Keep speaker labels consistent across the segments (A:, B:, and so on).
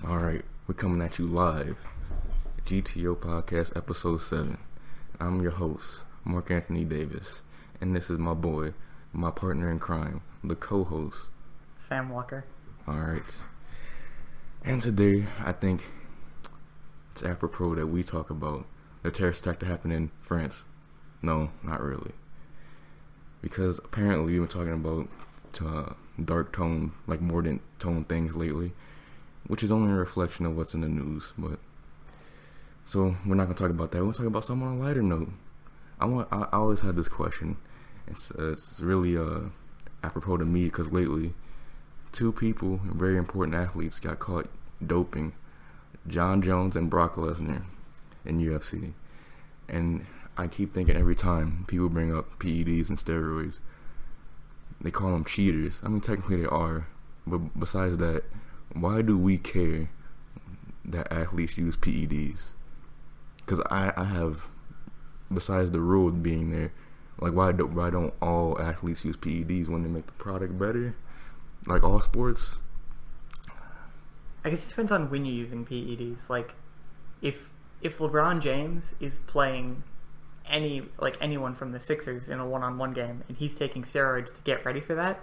A: Alright, we're coming at you live. G.T.O podcast episode 7. I'm your host, Marc Anthony Davis, and this is my boy, my partner in crime, the co-host,
B: Sam Walker.
A: Alright. And today, I think it's apropos that we talk about the terrorist attack that happened in France. No, not really. Because apparently we've been talking about dark tone, like mordant tone things lately, which is only a reflection of what's in the news. But so we're not gonna talk about that. We're gonna talk about something on a lighter note. I always had this question. It's really apropos to me because lately, two people, very important athletes, got caught doping: John Jones and Brock Lesnar in UFC. And I keep thinking every time people bring up PEDs and steroids, they call them cheaters. I mean, technically they are, but besides that, why do we care that athletes use PEDs? Because I have, besides the rule being there, like why don't all athletes use PEDs when they make the product better? Like all sports?
B: I guess it depends on when you're using PEDs. Like, if LeBron James is playing anyone from the Sixers in a one-on-one game and he's taking steroids to get ready for that,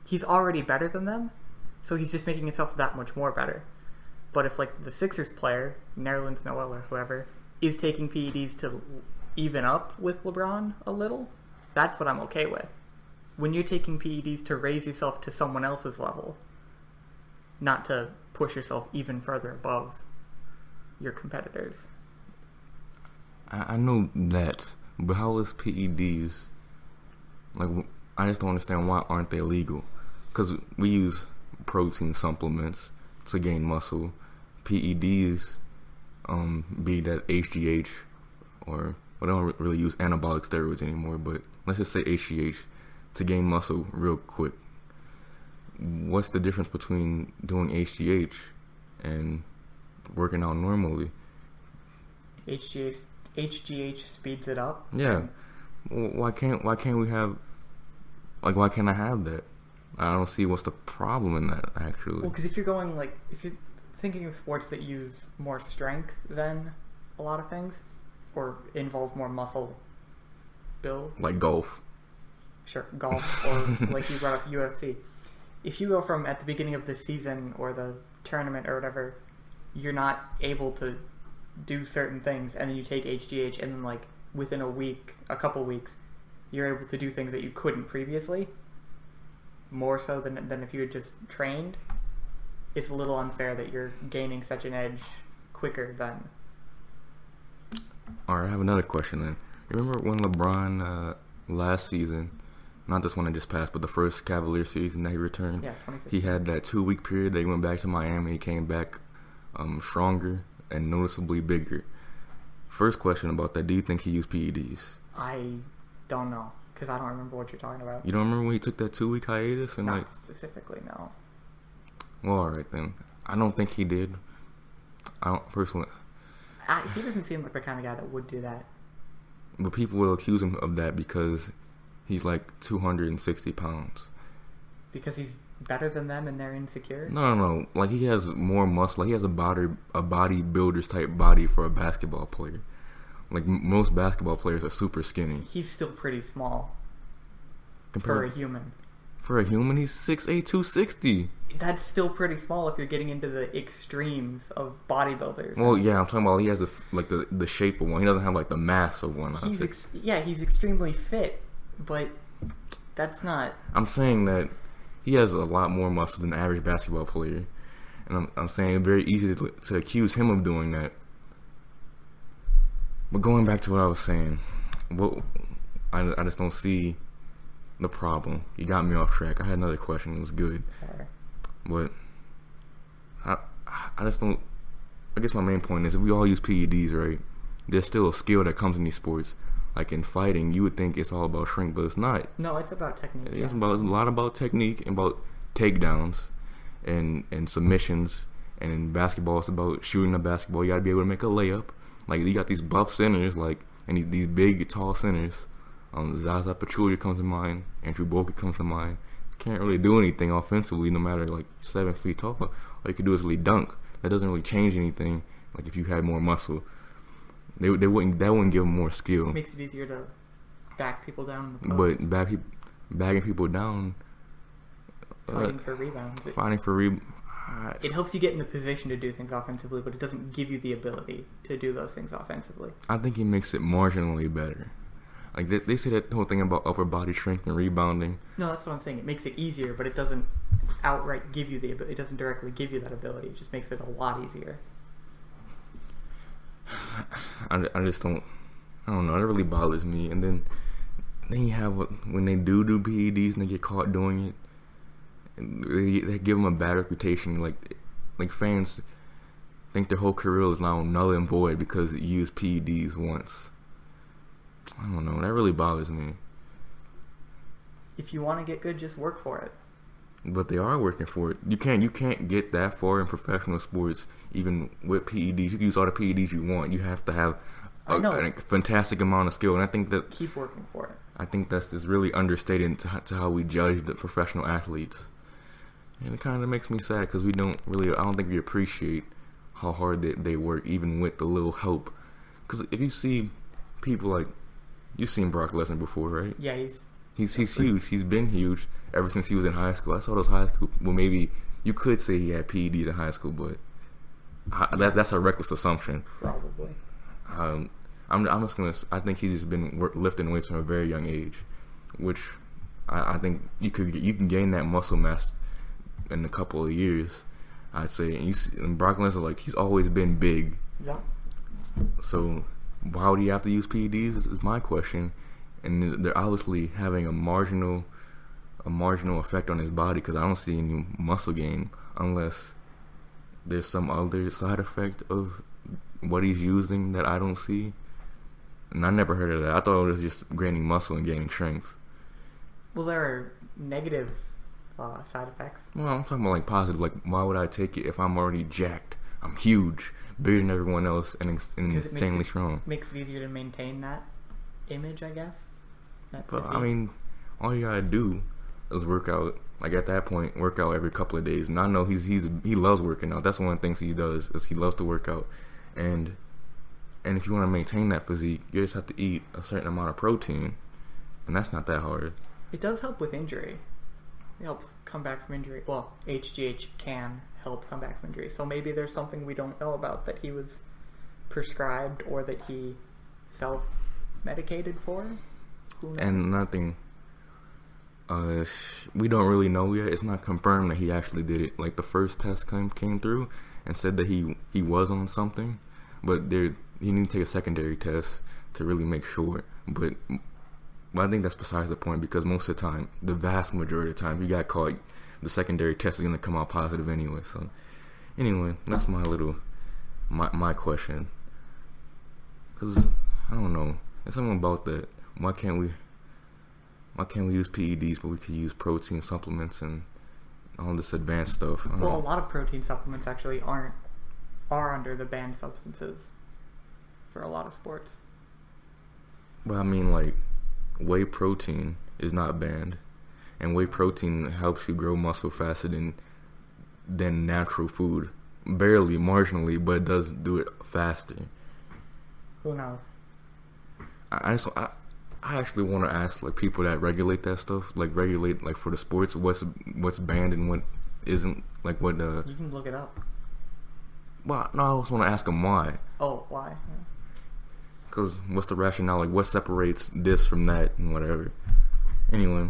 B: he's already better than them, so he's just making himself that much more better. But if like the Sixers player, Nerlens Noel or whoever, is taking PEDs to even up with LeBron a little, that's what I'm okay with. When you're taking PEDs to raise yourself to someone else's level, not to push yourself even further above your competitors.
A: I know that, but how is PEDs, like, I just don't understand why aren't they legal? Because we use protein supplements to gain muscle. PEDs, be that HGH, or we don't really use anabolic steroids anymore, but let's just say HGH to gain muscle real quick. What's the difference between doing HGH and working out normally?
B: HGH speeds it up.
A: Yeah. Why can't we have, like, why can't I have that? I don't see what's the problem in that, actually.
B: Well, because if you're thinking of sports that use more strength than a lot of things, or involve more muscle build.
A: Like golf.
B: Sure, golf, or like you brought up UFC. If you go from at the beginning of the season or the tournament or whatever, you're not able to do certain things, and then you take HGH, and then like within a couple weeks, you're able to do things that you couldn't previously, more so than if you had just trained. It's a little unfair that you're gaining such an edge quicker than.
A: Alright, I have another question then. You remember when LeBron last season, not this one that just passed, but the first Cavalier season that he returned,
B: Yeah,
A: he had that 2-week period that he went back to Miami. He came back stronger and noticeably bigger. First question about that: do you think he used PEDs?
B: I don't know, because I don't remember what you're talking about.
A: You don't remember when he took that 2-week hiatus and
B: Not specifically, no.
A: Well, alright then. I don't think he did. I don't personally.
B: He doesn't seem like the kind of guy that would do that.
A: But people will accuse him of that because he's like 260 pounds.
B: Because he's better than them and they're insecure?
A: No. Like, he has more muscle. Like, he has a bodybuilder's type body for a basketball player. Like, most basketball players are super skinny.
B: He's still pretty small. For a human.
A: For a human, he's 6'8", 260.
B: That's still pretty small if you're getting into the extremes of bodybuilders.
A: Well, yeah, I'm talking about he has the shape of one. He doesn't have like the mass of one.
B: He's extremely fit, but that's not.
A: I'm saying that he has a lot more muscle than the average basketball player, and I'm saying it's very easy to accuse him of doing that. But going back to what I was saying, I just don't see the problem. You got me off track. I had another question. It was good.
B: Sorry.
A: But I just don't. I guess my main point is if we all use PEDs, right? There's still a skill that comes in these sports. Like in fighting, you would think it's all about strength, but it's not.
B: No, it's about technique.
A: It's a lot about technique and about takedowns and submissions. And in basketball, it's about shooting a basketball. You got to be able to make a layup. Like, you got these buff centers, and these big, tall centers. Zaza Pachulia comes to mind. Andrew Bogut comes to mind. Can't really do anything offensively, no matter 7 feet tall. All you can do is really dunk. that doesn't really change anything. Like if you had more muscle, they wouldn't give them more skill.
B: It makes it easier to back people down in the post.
A: But bagging people down,
B: fighting for rebounds. It helps you get in the position to do things offensively, but it doesn't give you the ability to do those things offensively.
A: I think it makes it marginally better. Like they say that whole thing about upper body strength and rebounding.
B: No, that's what I'm saying. It makes it easier, but it doesn't outright give you the ability. It doesn't directly give you that ability. It just makes it a lot easier.
A: I just don't. I don't know. It really bothers me. And then you have when they do PEDs and they get caught doing it, they give them a bad reputation. Like fans think their whole career is now null and void because you used PEDs once. I don't know. That really bothers me.
B: If you want to get good, just work for it.
A: But they are working for it. You can't get that far in professional sports, even with PEDs. You can use all the PEDs you want. You have to have a fantastic amount of skill, and I think that
B: keep working for it.
A: I think that's just really understated to how we judge the professional athletes, and it kind of makes me sad because I don't think we appreciate how hard they work, even with the little help. Because if you see people like, you've seen Brock Lesnar before, right?
B: Yeah,
A: he's huge. He's been huge ever since he was in high school. I saw those high school. Well, maybe you could say he had PEDs in high school, but that's a reckless assumption.
B: Probably.
A: I'm just gonna. I think he's just been lifting weights from a very young age, which I think you can gain that muscle mass in a couple of years. I'd say. And Brock Lesnar, like, he's always been big.
B: Yeah.
A: So why would he have to use PEDs? Is my question. And they're obviously having a marginal effect on his body because I don't see any muscle gain unless there's some other side effect of what he's using that I don't see. And I never heard of that. I thought it was just gaining muscle and gaining strength.
B: Well, there are negative side effects.
A: Well, I'm talking about like positive. Like, why would I take it if I'm already jacked? I'm huge, bigger than everyone else, and insanely strong.
B: Makes it easier to maintain that image, I guess.
A: But I mean, all you gotta do is work out. Like at that point, work out every couple of days. And I know he loves working out. That's one of the things he does is he loves to work out. And if you want to maintain that physique, you just have to eat a certain amount of protein, and that's not that hard.
B: It does help with injury. It helps come back from injury. Well, HGH can help come back from injury. So maybe there's something we don't know about that he was prescribed or that he self-medicated for.
A: And nothing. We don't really know yet. It's not confirmed that he actually did it. Like the first test came through and said that he was on something, but you need to take a secondary test to really make sure. But I think that's besides the point because most of the time, the vast majority of the time, if you got caught, the secondary test is going to come out positive anyway. So anyway, that's my question. Because I don't know. There's something about that. Why can't we use PEDs, but we could use protein supplements and all this advanced stuff?
B: Well, a lot of protein supplements actually are under the banned substances for a lot of sports.
A: But I mean, like, whey protein is not banned, and whey protein helps you grow muscle faster than natural food. Barely, marginally, but it does do it faster.
B: Who knows?
A: I actually want to ask like people that regulate that stuff, like regulate like for the sports, what's banned and what isn't, like what
B: You can look it up.
A: Well, no, I just want to ask them why.
B: Oh, why?
A: Because what's the rationale? Like what separates this from that and whatever. Anyway,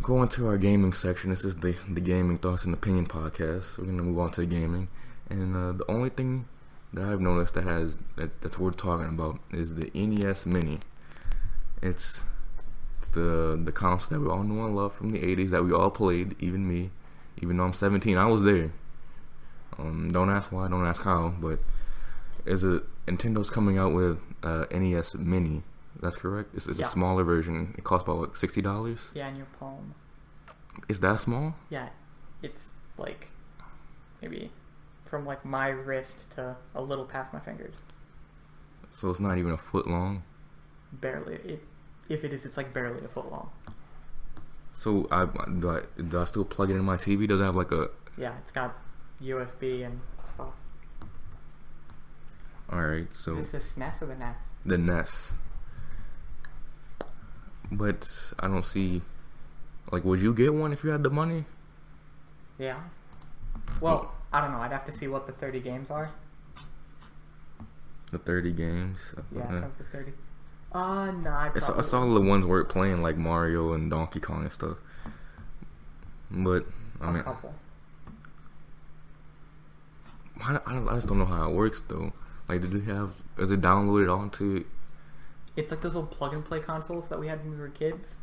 A: going to our gaming section. This is the Gaming Thoughts and Opinion podcast. We're gonna move on to the gaming, and the only thing that I've noticed that's worth talking about is the NES Mini. It's the console that we all know and love from the 80s that we all played, even me. Even though I'm 17, I was there. Don't ask why, don't ask how, but Nintendo's coming out with NES Mini. That's correct? It's a smaller version. It costs about, what, $60?
B: Yeah, in your palm.
A: Is that small?
B: Yeah, it's like maybe from like my wrist to a little past my fingers.
A: So it's not even a foot long?
B: Barely. If it is, it's like barely a foot long.
A: So do I still plug it in my TV? Does it have like a...
B: Yeah, it's got USB and stuff.
A: Alright, so
B: Is this the SNES or the NES?
A: the NES. But I don't see, like, would you get one if you had the money?
B: Yeah. Well, I don't know. I'd have to see what the 30 games are.
A: The 30 games?
B: Yeah, it comes with 30. No, I
A: It's
B: probably...
A: all the ones worth playing, like Mario and Donkey Kong and stuff. But, I mean,
B: a couple.
A: I just don't know how it works, though. Like, is it downloaded onto it?
B: It's like those old plug-and-play consoles that we had when we were kids.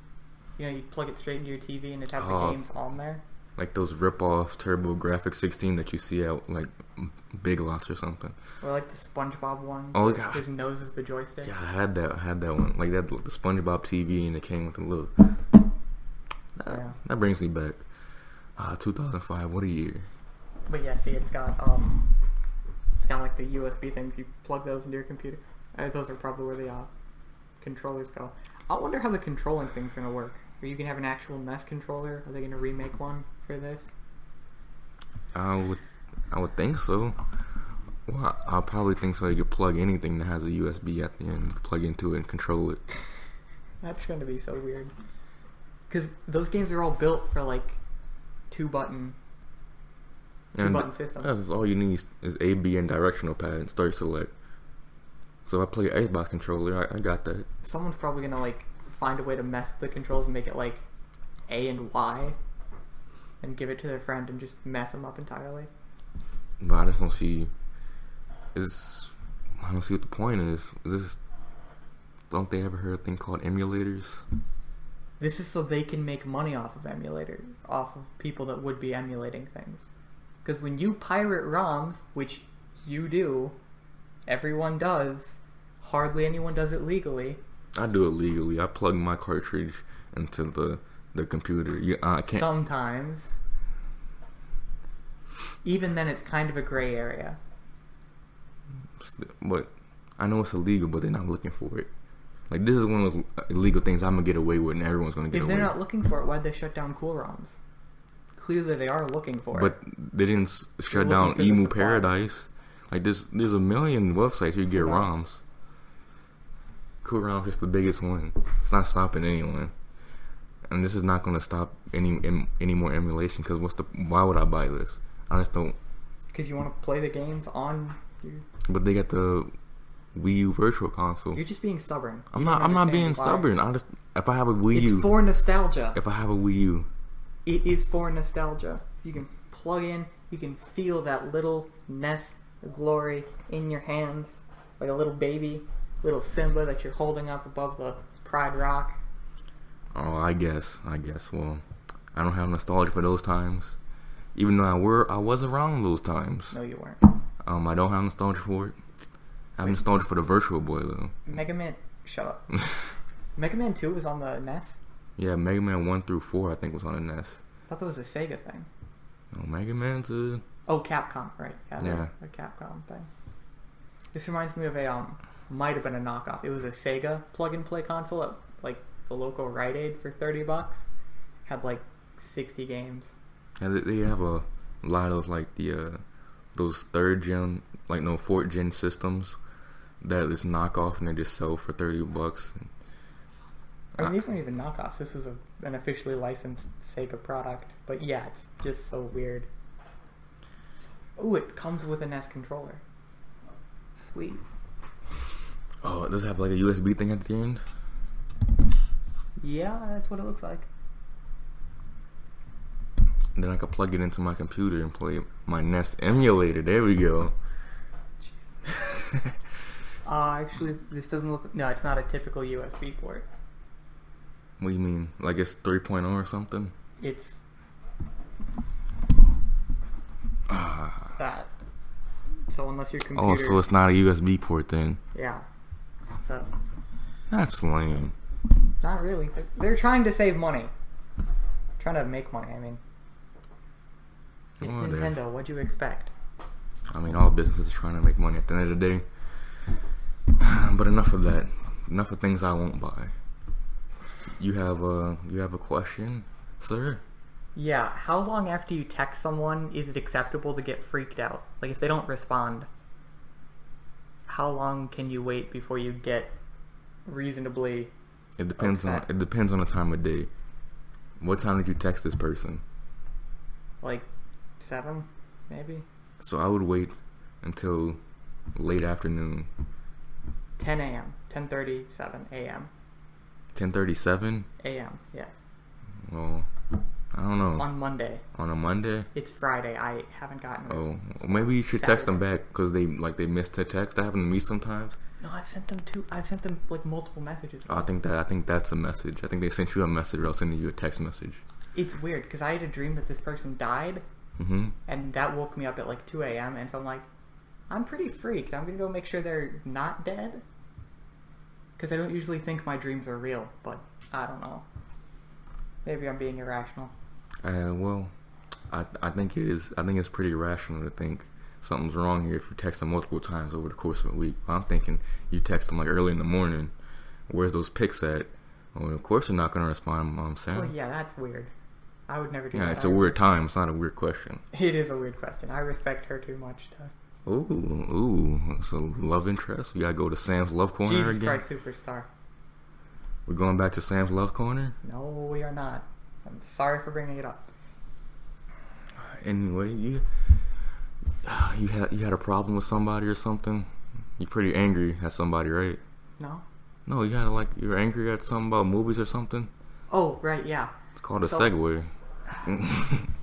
B: You know, you plug it straight into your TV and it has the games on there.
A: Like those rip-off TurboGrafx 16 that you see at, like, Big Lots or something.
B: Or like the SpongeBob one.
A: Oh, God.
B: His nose is the joystick.
A: Yeah, I had that one. Like, that, the SpongeBob TV, and it came with a little... That brings me back. 2005, what a year.
B: But yeah, see, it's got like the USB things. You plug those into your computer. Those are probably where the controllers go. I wonder how the controlling thing's gonna work. Are you gonna have an actual NES controller? Are they gonna remake one for this?
A: I would think so. Well, I'll probably think so. You could plug anything that has a USB at the end, plug into it and control it.
B: That's gonna be so weird. Because those games are all built for like two-button systems.
A: That's all you need is A, B, and directional pad and start select. So if I play an Xbox controller, I got that.
B: Someone's probably gonna like find a way to mess with the controls and make it like A and Y, and give it to their friend and just mess them up entirely.
A: But I just don't see. I don't see what the point is. Don't they ever heard a thing called emulators?
B: This is so they can make money off of emulators, off of people that would be emulating things. Because when you pirate ROMs, which you do, everyone does, hardly anyone does it legally.
A: I do it legally. I plug my cartridge into the computer. I can't.
B: Sometimes. Even then, it's kind of a gray area.
A: But I know it's illegal, but they're not looking for it. Like, this is one of those illegal things I'm gonna get away with, and everyone's gonna get away with.
B: If they're not looking for it, why'd they shut down Cool ROMs? Clearly, they are looking for it.
A: But they didn't shut down Emu Paradise. Like, there's a million websites you get ROMs. Cool ROM's just the biggest one. It's not stopping anyone, and this is not gonna stop any more emulation. Because why would I buy this? I just don't.
B: Because you want to play the games on your...
A: But they got the Wii U Virtual Console.
B: You're just being stubborn.
A: I'm not being stubborn. If I have a Wii U,
B: it's for nostalgia.
A: If I have a Wii U,
B: it is for nostalgia. So you can plug in, you can feel that little NES glory in your hands, like a little baby, little Simba that you're holding up above the Pride Rock.
A: Oh, I guess. Well, I don't have nostalgia for those times, even though I was around those times.
B: No, you weren't.
A: I don't have nostalgia for it. I have nostalgia for the Virtual Boy though.
B: Mega Man, shut up. Mega Man 2 was on the NES?
A: Yeah, Mega Man 1 through 4 I think was on the NES.
B: I thought that was a Sega thing.
A: No, Mega Man's a...
B: Oh, Capcom, right.
A: Yeah.
B: A Capcom thing. This reminds me of might have been a knockoff. It was a Sega plug-and-play console at, like, the local Rite Aid for $30. Had, like, 60 games.
A: Yeah, they have a lot of those, like, those 3rd gen, like, no, 4th gen systems that is knockoff and they just sell for $30.
B: I mean, these weren't even knockoffs. This was an officially licensed Sega product. But yeah, it's just so weird. Ooh, it comes with a NES controller. Sweet.
A: Oh, it does have like a USB thing at the end?
B: Yeah, that's what it looks like.
A: And then I could plug it into my computer and play my NES emulator. There we go.
B: Actually, this doesn't look... No, it's not a typical USB port.
A: What do you mean? Like it's 3.0 or something?
B: It's... that. So unless your computer...
A: Oh, so it's not a USB port then?
B: Yeah. So...
A: That's lame.
B: Not really. They're trying to save money. Trying to make money, I mean. It's Nintendo. What'd you expect?
A: I mean, all businesses are trying to make money at the end of the day. But enough of that. Enough of things I won't buy. You have a question, sir?
B: Yeah, how long after you text someone is it acceptable to get freaked out? Like, if they don't respond, how long can you wait before you get reasonably
A: It depends
B: upset?
A: on the time of day. What time did you text this person?
B: Like 7, maybe?
A: So I would wait until late afternoon.
B: 10 a.m. 10:37 a.m.
A: 10:37.
B: a.m. Yes.
A: Well, I don't know.
B: On Monday.
A: On a Monday.
B: It's Friday. I haven't gotten this.
A: Oh, well, maybe you should text them
B: Saturday.
A: back because they missed the text. That happens to me sometimes.
B: No, I've sent them like multiple messages.
A: I think that's a message. I think they sent you a message or else sending you a text message.
B: It's weird because I had a dream that this person died, and that woke me up at like 2 a.m. And so I'm like, I'm pretty freaked. I'm gonna go make sure they're not dead because I don't usually think my dreams are real, but I don't know. Maybe I'm being irrational.
A: Well, I think it is. I think it's pretty rational to think something's wrong here if you text them multiple times over the course of a week. I'm thinking you text them like early in the morning. Where's those pics at? Well, of course they're not going to respond, Mom Sam.
B: Well, yeah, that's weird. I would never do that.
A: Yeah, it's a weird time. It's not a weird question.
B: It is a weird question. I respect her too much to...
A: Ooh, it's a love interest. We got to go to Sam's Love Corner
B: Jesus
A: again.
B: Christ Superstar.
A: We're going back to Sam's Love Corner?
B: No, we are not. I'm sorry for bringing it up.
A: Anyway, you had a problem with somebody or something? You're pretty angry at somebody, right?
B: No?
A: No, you're angry at something about movies or something?
B: Oh, right, yeah.
A: It's called a segue.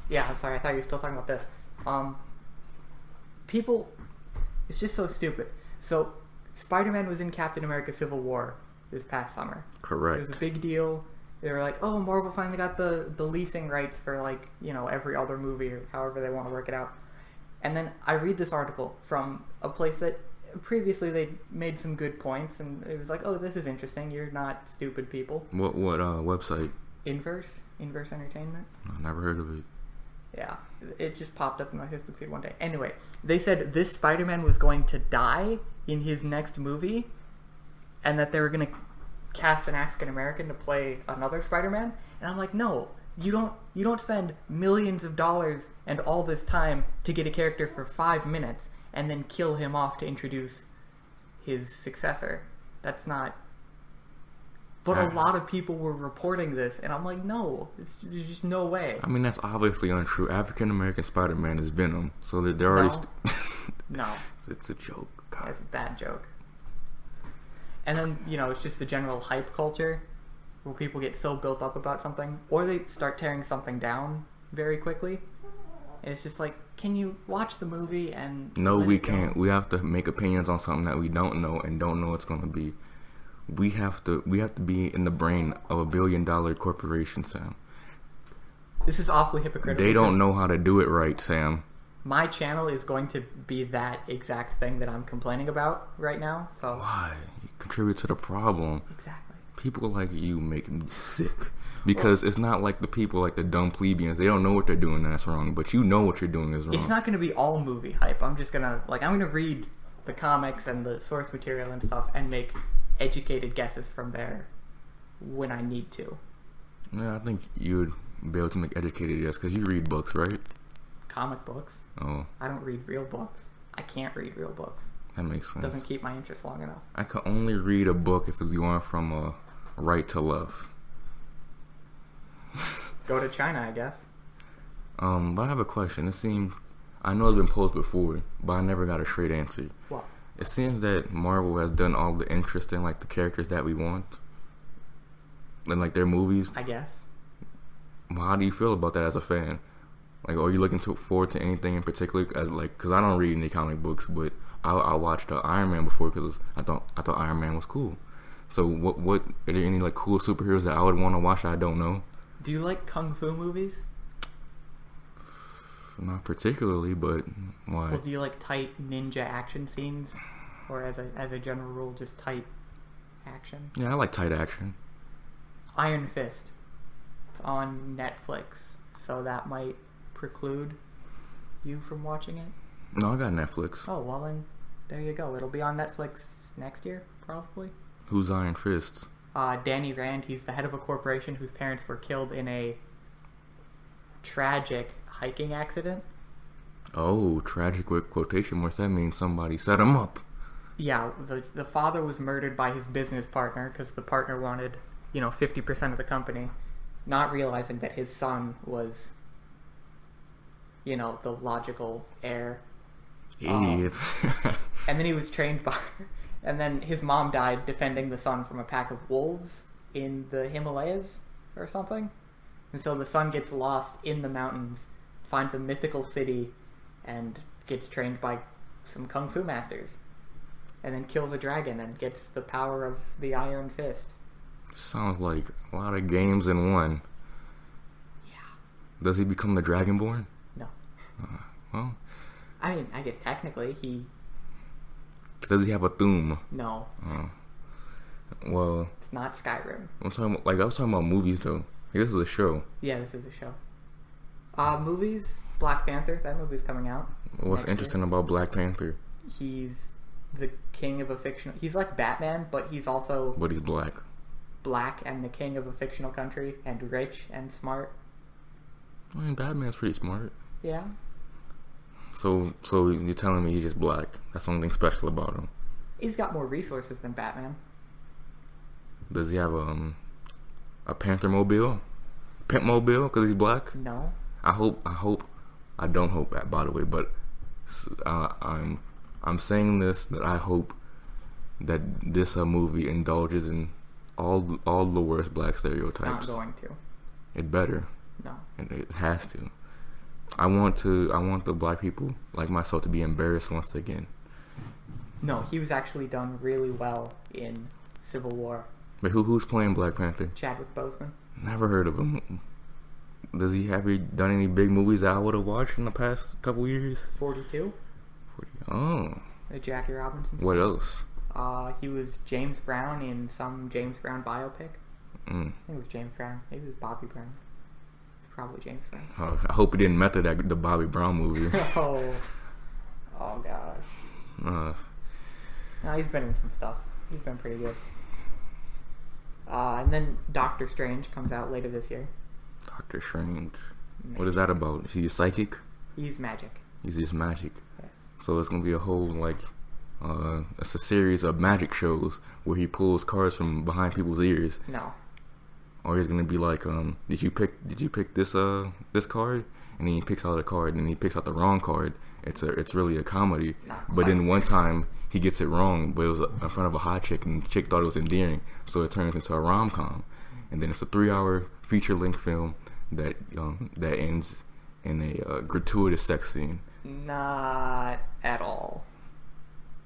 B: Yeah, I'm sorry. I thought you were still talking about this. People, it's just so stupid. So, Spider-Man was in Captain America Civil War this past summer.
A: Correct.
B: It was a big deal. They were like, oh, Marvel finally got the leasing rights for, like, every other movie or however they want to work it out. And then I read this article from a place that previously they made some good points, and it was like, oh, this is interesting. You're not stupid people.
A: What website?
B: Inverse Entertainment.
A: I never heard of it.
B: Yeah, it just popped up in my Facebook feed one day. Anyway, they said this Spider-Man was going to die in his next movie, and that they were going to cast an African American to play another Spider-Man. And I'm like, no, you don't spend millions of dollars and all this time to get a character for 5 minutes and then kill him off to introduce his successor. That's not... But a lot of people were reporting this, and I'm like, no, there's just no way.
A: I mean, that's obviously untrue. African American Spider-Man is Venom, so they're already...
B: No.
A: It's a joke. God.
B: It's a bad joke. And then, it's just the general hype culture where people get so built up about something, or they start tearing something down very quickly. And it's just like, can you watch the movie and...
A: No, we can't. We have to make opinions on something that we don't know and don't know what's going to be. We have to be in the brain of $1 billion corporation, Sam.
B: This is awfully hypocritical.
A: They don't know how to do it right, Sam.
B: My channel is going to be that exact thing that I'm complaining about right now. So
A: why? You contribute to the problem.
B: Exactly.
A: People like you make me sick. Because it's not like the people like the dumb plebeians. They don't know what they're doing that's wrong. But you know what you're doing is wrong.
B: It's not going to be all movie hype. I'm just going to... I'm going to read the comics and the source material and stuff and make educated guesses from there when I need to.
A: Yeah, I think you would be able to make educated guesses because you read books, right?
B: Comic books.
A: Oh.
B: I don't read real books. I can't read real books.
A: That makes sense.
B: It doesn't keep my interest long enough.
A: I could only read a book if it's going from right to left.
B: Go to China, I guess.
A: But I have a question. I know it's been posed before, but I never got a straight answer.
B: What?
A: It seems that Marvel has done all the interest in like the characters that we want in like their movies.
B: I guess.
A: Well, how do you feel about that as a fan? Like, are you looking forward to anything in particular? Because I don't read any comic books, but I watched Iron Man before because I thought Iron Man was cool. So what are there any like cool superheroes that I would want to watch that I don't know?
B: Do you like kung fu movies?
A: Not particularly, but why?
B: Well, do you like tight ninja action scenes, or as a general rule, just tight action?
A: Yeah, I like tight action.
B: Iron Fist. It's on Netflix, so that might preclude you from watching it.
A: No, I got Netflix.
B: Oh, well then, there you go. It'll be on Netflix next year, probably.
A: Who's Iron Fist?
B: Danny Rand. He's the head of a corporation whose parents were killed in a tragic hiking accident.
A: Oh, tragic with quotation marks. That means somebody set him up.
B: Yeah, the father was murdered by his business partner because the partner wanted, 50% of the company, not realizing that his son was, the logical heir.
A: Idiot.
B: And then he was trained by... And then his mom died defending the son from a pack of wolves in the Himalayas or something. And so the son gets lost in the mountains, finds a mythical city, and gets trained by some kung fu masters. And then kills a dragon and gets the power of the Iron Fist.
A: Sounds like a lot of games in one.
B: Yeah.
A: Does he become the Dragonborn?
B: No.
A: Well...
B: I mean, I guess technically he...
A: Does he have a thumb?
B: No.
A: Well...
B: It's not Skyrim.
A: I was talking about movies, though. This is a show.
B: Yeah, this is a show. Movies, Black Panther. That movie's coming out.
A: What's interesting about Black Panther?
B: He's the king of a fictional... He's like Batman, but he's also...
A: But he's black.
B: Black and the king of a fictional country, and rich and smart.
A: I mean, Batman's pretty smart.
B: Yeah.
A: So you're telling me he's just black? That's the only thing special about him.
B: He's got more resources than Batman.
A: Does he have a Panther mobile? Pimp mobile? Because he's black?
B: No.
A: I don't hope that, by the way, but I'm saying this, that I hope that this movie indulges in all the worst black stereotypes.
B: It's not going to.
A: It better.
B: No.
A: It has to. I want the black people like myself to be embarrassed once again.
B: No, he was actually done really well in Civil War.
A: But who's playing Black Panther?
B: Chadwick Boseman.
A: Never heard of him. Have he done any big movies that I would have watched in the past couple years?
B: 42.
A: Oh.
B: The Jackie Robinson.
A: What else?
B: He was James Brown in some James Brown biopic. I think it was James Brown. Maybe it was Bobby Brown. Probably James Brown.
A: Oh, I hope he didn't method the Bobby Brown movie.
B: Oh gosh. No, he's been in some stuff. He's been pretty good. And then Doctor Strange comes out later this year.
A: Doctor Strange.
B: Magic.
A: What is that about? Is he a psychic?
B: He's magic.
A: He's just magic.
B: Yes.
A: So it's gonna be a whole it's a series of magic shows where he pulls cards from behind people's ears.
B: No.
A: Or he's gonna be like, did you pick this card? And then he picks out a card, and he picks out the wrong card. It's really a comedy. But then one time he gets it wrong, but it was in front of a hot chick, and the chick thought it was endearing, so it turns into a rom-com. And then it's a 3-hour feature-length film that ends in a gratuitous sex scene.
B: Not at all.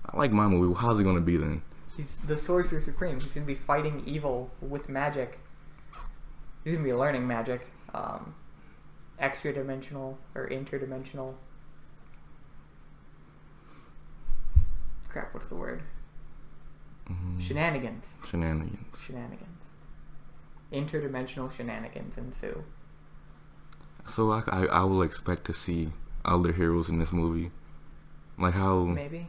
A: I like my movie. How's it gonna be then?
B: He's the Sorcerer Supreme. He's gonna be fighting evil with magic. He's gonna be learning magic. Extra-dimensional or interdimensional. Crap, what's the word? Shenanigans. Interdimensional shenanigans ensue.
A: So I will expect to see other heroes in this movie. Like how...
B: Maybe.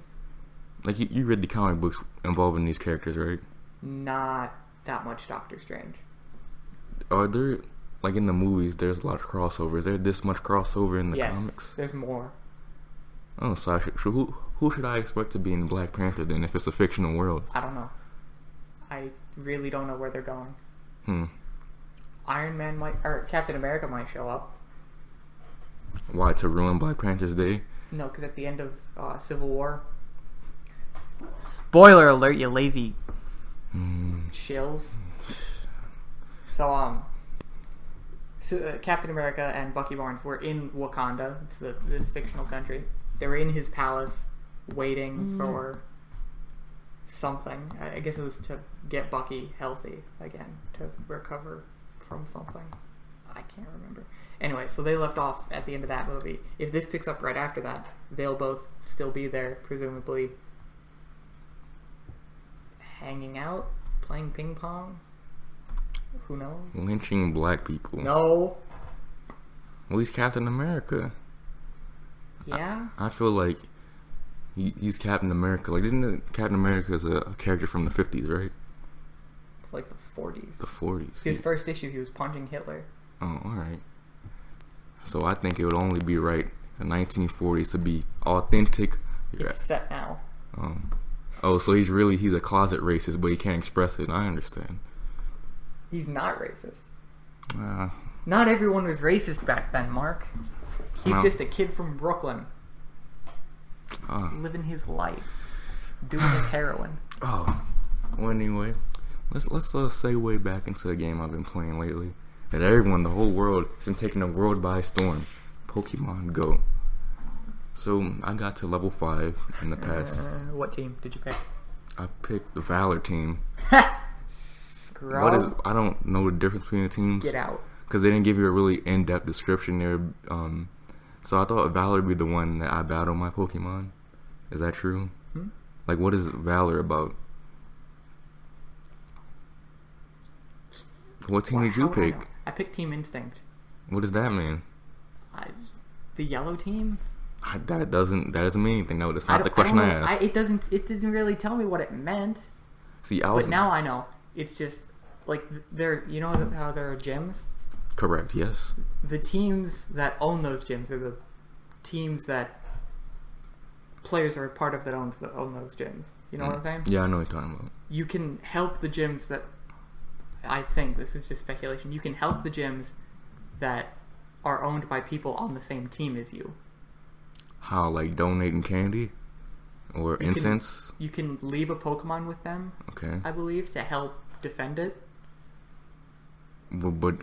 A: Like you read the comic books involving these characters, right?
B: Not that much Doctor Strange.
A: Are there... Like in the movies, there's a lot of crossover. Is there this much crossover in the comics?
B: Yes, there's more.
A: Oh, so who should I expect to be in Black Panther then, if it's a fictional world?
B: I don't know. I really don't know where they're going. Iron Man might, or Captain America might show up.
A: Why, to ruin Black Panther's day?
B: No, because at the end of Civil War... Spoiler alert, you lazy shills. So, Captain America and Bucky Barnes were in Wakanda, this fictional country. They were in his palace, waiting for something. I guess it was to get Bucky healthy again, to recover from something. I can't remember. Anyway, so they left off at the end of that movie. If this picks up right after that, they'll both still be there, presumably hanging out, playing ping pong. Who knows?
A: Lynching black people.
B: No.
A: Well, he's Captain America.
B: Yeah?
A: I feel like he's Captain America. Like, didn't Captain America is a character from the 50s, right?
B: It's like the 40s.
A: The 40s.
B: His first issue, he was punching Hitler.
A: Oh, alright. So I think it would only be right in 1940s to be authentic.
B: It's set now.
A: So he's a closet racist, but he can't express it. I understand.
B: He's not racist. Not everyone was racist back then, Mark. He's just a kid from Brooklyn. Living his life. Doing his heroin.
A: Well, anyway, let's segue back into a game I've been playing lately. That everyone, the whole world, has been taking the world by storm. Pokemon GO. So I got to level 5 in the past.
B: What team did you pick?
A: I picked the Valor team.
B: Scrub.
A: I don't know the difference between the teams.
B: Get out.
A: Because they didn't give you a really in-depth description there. So I thought Valor would be the one that I battle my Pokemon. Is that true? Like, what is Valor about? What team did you pick?
B: I picked Team Instinct.
A: What does that mean?
B: The yellow team?
A: That doesn't mean anything. No, that's not the question I asked.
B: It didn't really tell me what it meant.
A: See,
B: but now I know. It's just like you know how there are gyms?
A: Correct. Yes.
B: The teams that own those gyms are the teams that players are a part of that own those gyms. You know what I'm saying?
A: Yeah, I know what you're talking about.
B: You can help the gyms that I think this is just speculation. You can help the gyms that are owned by people on the same team as you.
A: How, like donating candy or incense?
B: You can leave a Pokemon with them. Okay. I believe to help defend it.
A: But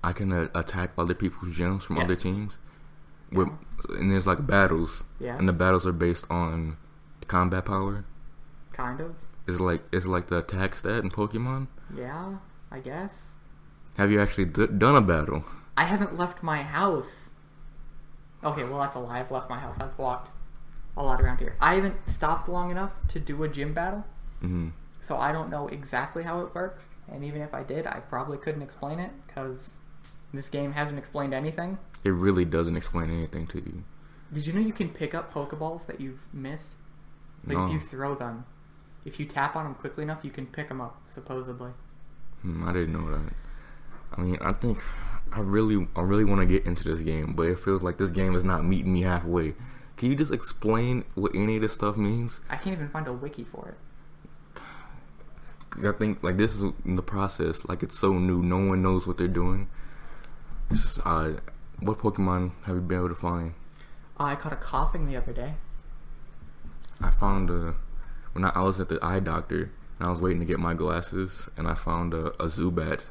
A: I can attack other people's gyms from other teams. And there's like battles. Yes. And the battles are based on combat power.
B: Kind of.
A: Is it like the attack stat in Pokemon?
B: Yeah, I guess.
A: Have you actually done a battle?
B: I haven't left my house. Okay, well that's a lie. I've left my house. I've walked a lot around here. I haven't stopped long enough to do a gym battle. So I don't know exactly how it works. And even if I did, I probably couldn't explain it because this game hasn't explained anything.
A: It really doesn't explain anything to you.
B: Did you know you can pick up Pokeballs that you've missed? Like if you throw them. If you tap on them quickly enough, you can pick them up, supposedly.
A: I didn't know that. I mean, I think I really want to get into this game, but it feels like this game is not meeting me halfway. Can you just explain what any of this stuff means?
B: I can't even find a wiki for it.
A: I think like this is in the process. Like it's so new, no one knows what they're doing. It's just odd. What Pokemon have you been able to find?
B: I caught a coughing the other day.
A: I found when I was at the eye doctor and I was waiting to get my glasses, and I found a Zubat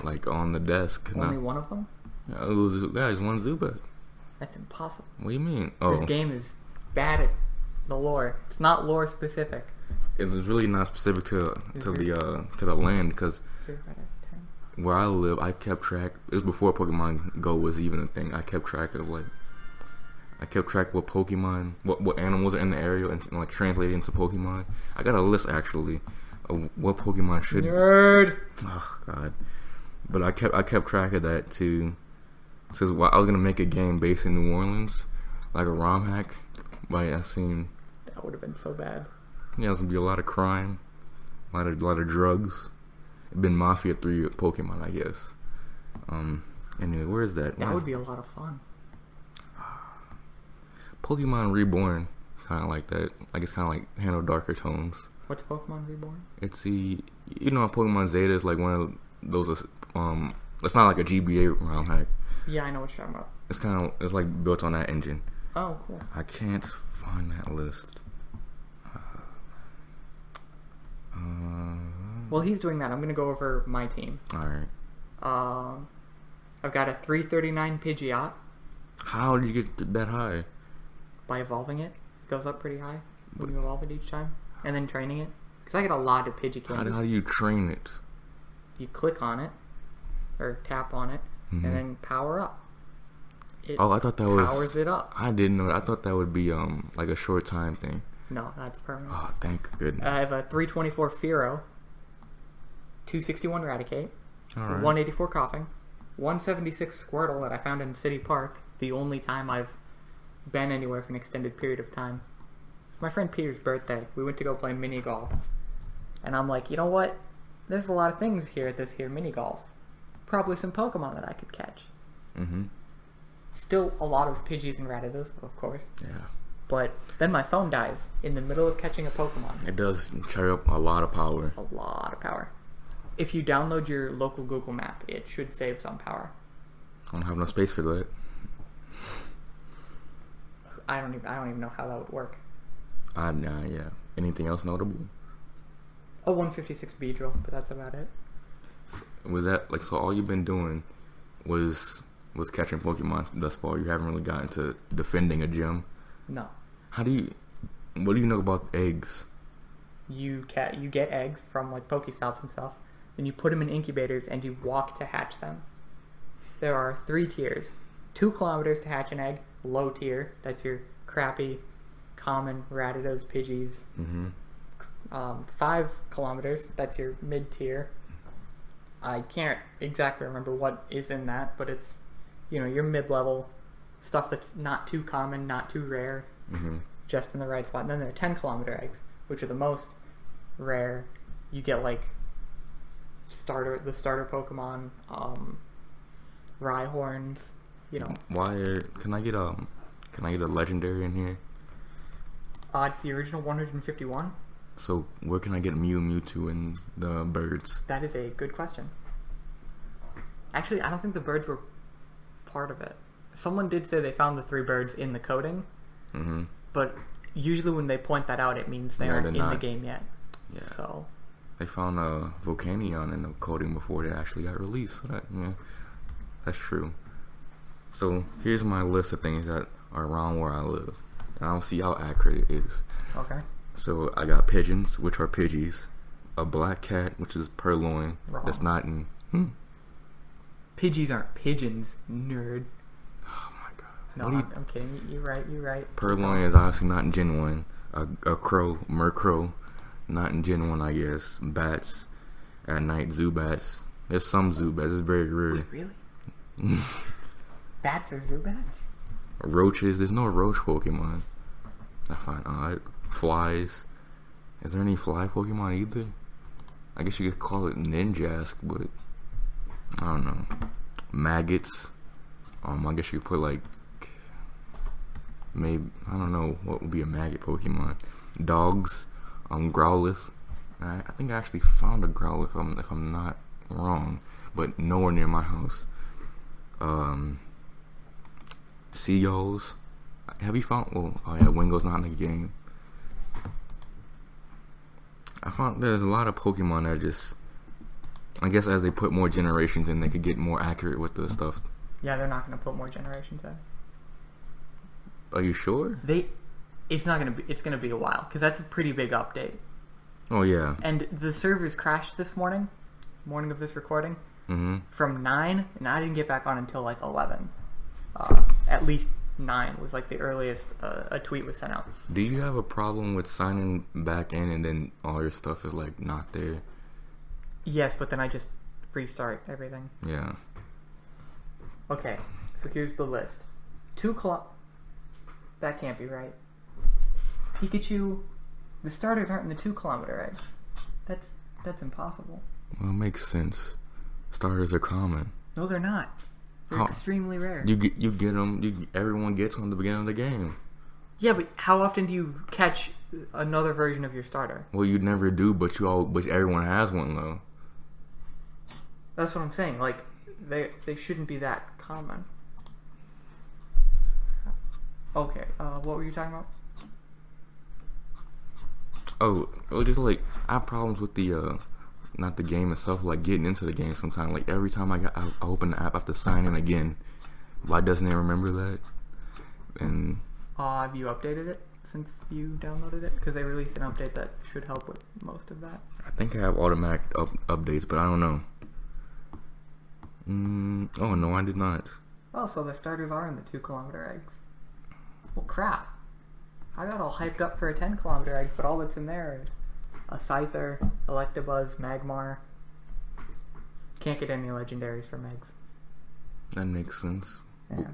A: like on the desk.
B: Only one of them?
A: Yeah, there's one Zubat.
B: That's impossible.
A: What do you mean?
B: This game is bad at the lore. It's not lore specific.
A: It's really not specific to the land because where I live, I kept track. It was before Pokemon GO was even a thing. I kept track of what Pokemon, what animals are in the area, and like translated into Pokemon. I got a list actually of what Pokemon should.
B: Nerd.
A: Oh God! But I kept track of that too. Because I was gonna make a game based in New Orleans, like a ROM hack, but I seen
B: that would have been so bad.
A: Yeah, there's gonna be a lot of crime, a lot of drugs. It'd been Mafia 3 Pokemon, I guess. Anyway, where is that?
B: That would be a lot of fun.
A: Pokemon Reborn, kind of like that. Like it's kind of like handle darker tones.
B: What's Pokemon Reborn?
A: It's Pokemon Zeta is like one of those. It's not like a GBA ROM hack.
B: Yeah, I know what you're talking about.
A: It's like built on that engine.
B: Oh, cool.
A: I can't find that list.
B: Well, he's doing that. I'm going to go over my team.
A: Alright.
B: I've got a 339 Pidgeot.
A: How did you get that high?
B: By evolving it. It goes up pretty high when you evolve it each time. And then training it. Because I get a lot of Pidgeot.
A: How do you train it?
B: You click on it. Or tap on it. And then power up.
A: I thought that
B: powers it up.
A: I didn't know that. I thought that would be like a short time thing.
B: No, that's permanent.
A: Oh, thank goodness.
B: I have a 324 Fearow, 261 Raticate,
A: all right.
B: 184 Coughing, 176 Squirtle that I found in City Park, the only time I've been anywhere for an extended period of time. It's my friend Peter's birthday. We went to go play mini golf. And I'm like, you know what? There's a lot of things here at this here mini golf. Probably some Pokemon that I could catch. Still a lot of Pidgeys and Rattatas, of course.
A: Yeah.
B: But then my phone dies in the middle of catching a Pokemon.
A: It does carry up a lot of power.
B: A lot of power. If you download your local Google map, it should save some power.
A: I don't have no space for that.
B: I don't even know how that would work.
A: Yeah. Anything else notable?
B: A 156 Beedrill, but that's about it.
A: Was that like so? All you've been doing was catching Pokemon thus far. You haven't really gotten to defending a gym.
B: No.
A: What do you know about eggs?
B: You get eggs from like Pokestops and stuff, then you put them in incubators and you walk to hatch them. There are 3 tiers: 2 kilometers to hatch an egg, low tier. That's your crappy, common Rattatas, Pidgeys. 5 kilometers. That's your mid tier. I can't exactly remember what is in that, but it's your mid level stuff that's not too common, not too rare, just in the right spot. And then there are 10-kilometer eggs, which are the most rare. You get like the starter Pokemon, Rhyhorns.
A: Can I get a legendary in here?
B: It's the original 151.
A: So where can I get Mew, Mewtwo, and the birds?
B: That is a good question. Actually, I don't think the birds were part of it. Someone did say they found the 3 birds in the coding, but usually when they point that out, it means they aren't in the game yet.
A: Yeah.
B: So
A: they found a Volcanion in the coding before they actually got released. So that's true. So here's my list of things that are around where I live. And I don't see how accurate it is.
B: Okay.
A: So I got pigeons, which are Pidgeys. A black cat, which is Purloin.
B: Wrong.
A: That's not in...
B: Pidgeys aren't pigeons, nerd.
A: Oh my god.
B: No, I'm kidding. You're right.
A: Purloin is obviously not in Gen 1. A crow, Murkrow, not in Gen 1, I guess. Bats, at night, Zubats. There's some Zubats, it's very rare.
B: Wait, really? Bats are Zubats?
A: Roaches, there's no roach Pokemon. I find odd. Flies. Is there any fly Pokemon either? I guess you could call it Ninjask, but I don't know. Maggots. I guess you could put like maybe I don't know what would be a maggot Pokemon. Dogs. Growlithe. I think I actually found a Growlithe if I'm not wrong, but nowhere near my house. Seagulls. Have you found? Wingo's not in the game. I found there's a lot of Pokemon that just, I guess as they put more generations in, they could get more accurate with the stuff.
B: Yeah, they're not going to put more generations in.
A: Are you sure?
B: It's going to be a while, because that's a pretty big update.
A: Oh, yeah.
B: And the servers crashed this morning of this recording, from 9, and I didn't get back on until like 11. At least 9 was like the earliest a tweet was sent out.
A: Do you have a problem with signing back in and then all your stuff is like not there?
B: Yes, but then I just restart everything.
A: Yeah.
B: Okay, so here's the list. That can't be right. Pikachu, the starters aren't in the 2-kilometer eggs. That's impossible.
A: Well, it makes sense. Starters are common.
B: No, they're not. They're extremely rare.
A: You get them. Everyone gets them at the beginning of the game.
B: Yeah, but how often do you catch another version of your starter?
A: Well, you never do, but everyone has one though.
B: That's what I'm saying. Like they shouldn't be that common. Okay. What were you talking about?
A: Oh, just like I have problems with the not the game itself, like getting into the game sometimes. Like every time I open the app, I have to sign in again. Why doesn't it remember that? And
B: have you updated it since you downloaded it? Because they released an update that should help with most of that.
A: I think I have automatic updates, but I don't know. Oh no, I did not.
B: Oh, so the starters are in the 2-kilometer eggs. Well, crap. I got all hyped up for a 10-kilometer eggs, but all that's in there is a Scyther, Electabuzz, Magmar. Can't get any legendaries from eggs.
A: That makes sense.
B: Yeah.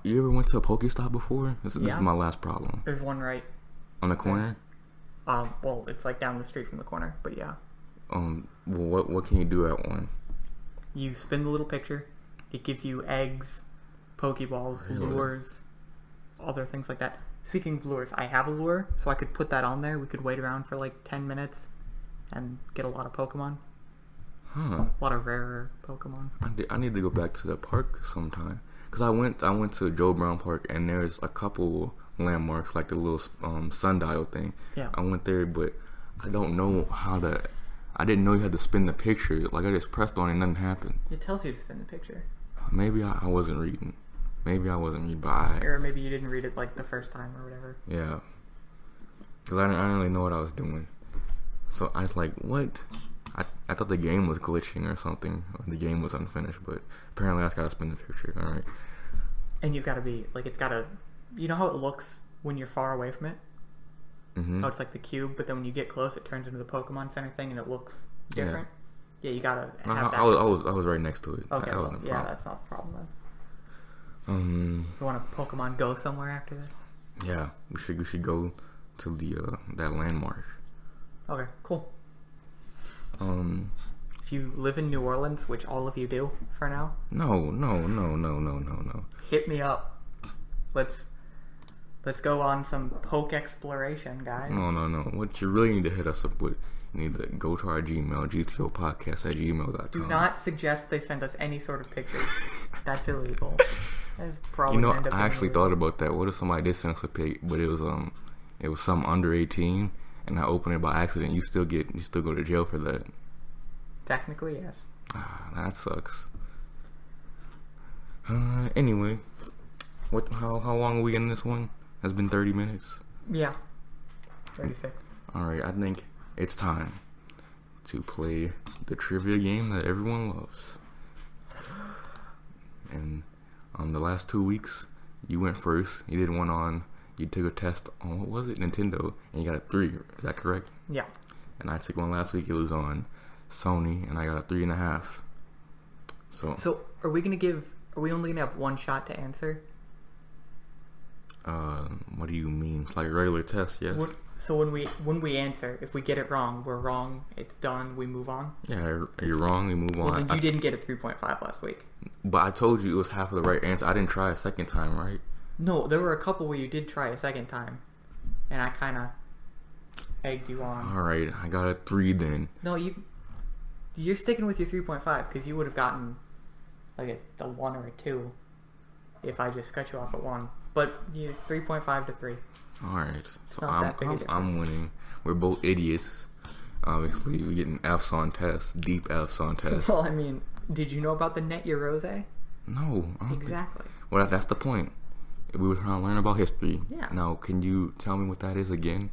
A: You ever went to a Pokestop before? This is my last problem.
B: There's one right
A: on the corner.
B: Well, it's like down the street from the corner, but yeah.
A: What can you do at one?
B: You spin the little picture. It gives you eggs, Pokeballs,
A: Really?
B: lures, other things like that. Speaking of lures, I have a lure, so I could put that on there. We could wait around for like 10 minutes and get a lot of Pokemon.
A: Huh.
B: A lot of rarer Pokemon.
A: I need to go back to the park sometime. Cause I went to Joe Brown Park and there's a couple landmarks like the little sundial thing.
B: Yeah.
A: I went there, but I don't know how to. I didn't know you had to spin the picture. Like I just pressed on it and nothing happened.
B: It tells you to spin the picture.
A: Maybe I wasn't reading. But
B: Or maybe you didn't read it like the first time or whatever.
A: yeah. Cause I didn't really know what I was doing. So I was like, what? I thought the game was glitching or something. Or the game was unfinished, but apparently I just gotta spin the picture. All right.
B: And you've got to be like, it's got to. You know how it looks when you're far away from it?
A: Mm-hmm.
B: How it's like the cube, but then when you get close, it turns into the Pokemon Center thing, and it looks different. Yeah, you gotta have that.
A: I was right next to it.
B: Okay,
A: that wasn't a problem.
B: that's not the problem then. You want to Pokemon Go somewhere after this?
A: Yeah, we should go to the that landmark.
B: Okay, cool.
A: Um,
B: If you live in New Orleans, which all of you do for now,
A: no.
B: hit me up. Let's go on some poke exploration, guys.
A: No. What you really need to hit us up with, you need to go to our Gmail, GTOpodcast@gmail.com.
B: Do not suggest they send us any sort of pictures. That's illegal. That's probably
A: You know,
B: gonna end up
A: I
B: being
A: actually
B: illegal.
A: thought about that. What if somebody did send us a pic, but it was some under 18, and I opened it by accident? You still go to jail for that.
B: Technically, yes.
A: That sucks. Anyway, how long are we in this one? Has been 30 minutes.
B: Yeah. 36.
A: All right, I think it's time to play the trivia game that everyone loves. And the last 2 weeks, you went first. You did one on. You took a test on, what was it, Nintendo, and you got a 3. Is that correct?
B: Yeah.
A: And I took one last week. It was on Sony, and I got a 3.5. So
B: are we only gonna have one shot to answer?
A: what do you mean? It's like a regular test, yes.
B: So when we answer, if we get it wrong, we're wrong. It's done. We move on.
A: Yeah, you're wrong. We move on.
B: Well, then you didn't get a 3.5 last week.
A: But I told you it was half of the right answer. I didn't try a second time, right?
B: No, there were a couple where you did try a second time, and I kind of egged you on.
A: All right, I got a 3 then.
B: No, you're sticking with your 3.5 because you would have gotten like a 1 or a 2 if I just cut you off at 1. But you 3.5 to 3.
A: All right, so
B: not that big a difference.
A: I'm winning. We're both idiots. Obviously, we're getting F's on tests, deep F's on tests.
B: Well, I mean, did you know about the Net Your Rose?
A: No, I don't
B: Exactly.
A: Well, that's the point. We were trying to learn about history.
B: Yeah.
A: Now, can you tell me what that is again?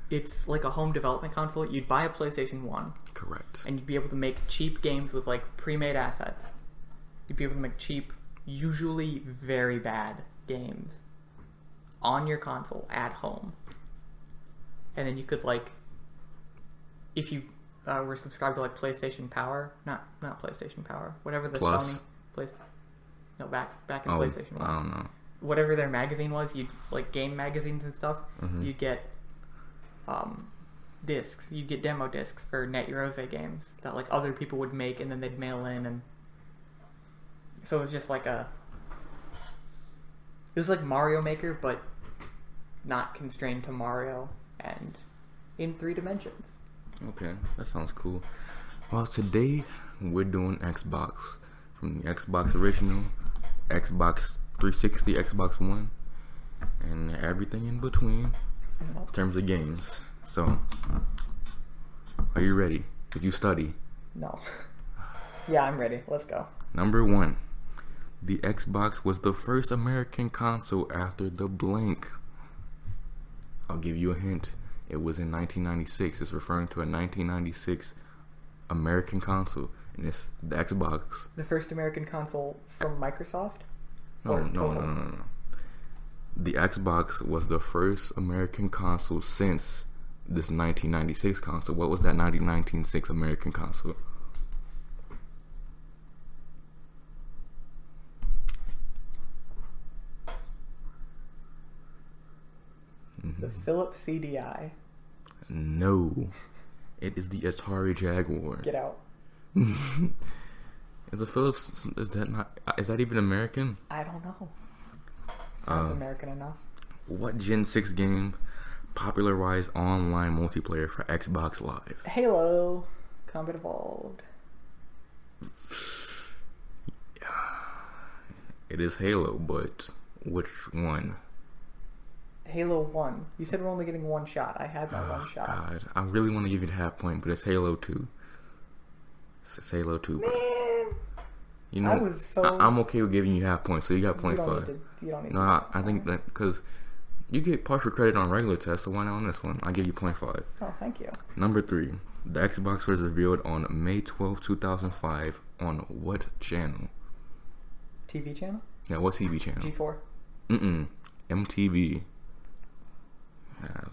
B: It's like a home development console. You'd buy a PlayStation 1.
A: Correct.
B: And you'd be able to make cheap games with like pre-made assets. You'd be able to make cheap, usually very bad games on your console at home. And then you could like, if you were subscribed to like PlayStation Power, not PlayStation Power, whatever the
A: Plus?
B: Sony back in
A: Oh,
B: PlayStation 1.
A: I don't know.
B: Whatever their magazine was, you'd like game magazines and stuff.
A: Mhm.
B: You'd get discs. You'd get demo discs for Net Your Rose games that like other people would make, and then they'd mail in, and so it was just like it was like Mario Maker, but not constrained to Mario and in 3 dimensions.
A: Okay, that sounds cool. Well, today we're doing Xbox. From the Xbox original, Xbox 360, Xbox One, and everything in between in terms of games. So, are you ready? Did you study?
B: No. Yeah, I'm ready. Let's go.
A: Number 1. The Xbox was the first American console after the blank. I'll give you a hint. It was in 1996. It's referring to a 1996 American console, and it's the Xbox.
B: The first American console from Microsoft?
A: No.
B: Or total?
A: The Xbox was the first American console since this 1996 console. What was that 1996 American console?
B: The Philips CDI.
A: No. It is the Atari Jaguar.
B: Get out.
A: Is a Philips? Is that not? Is that even American?
B: I don't know. Sounds American enough.
A: What Gen 6 game popularized online multiplayer for Xbox Live?
B: Halo. Combat Evolved.
A: It is Halo, but which one?
B: Halo 1. You said we're only getting one shot. I had my one shot.
A: God, I really want to give you the half point, but it's Halo 2. It's Halo 2.
B: Man!
A: You know,
B: I was so...
A: I'm okay with giving you half points, so you got 0.5.
B: You don't need
A: No,
B: to.
A: I think that because you get partial credit on regular tests, so why not on this one? I'll give you 0.5.
B: Oh, thank you.
A: Number 3. The Xbox was revealed on May 12, 2005 on what channel?
B: TV channel?
A: Yeah, what TV channel?
B: G4.
A: MTV.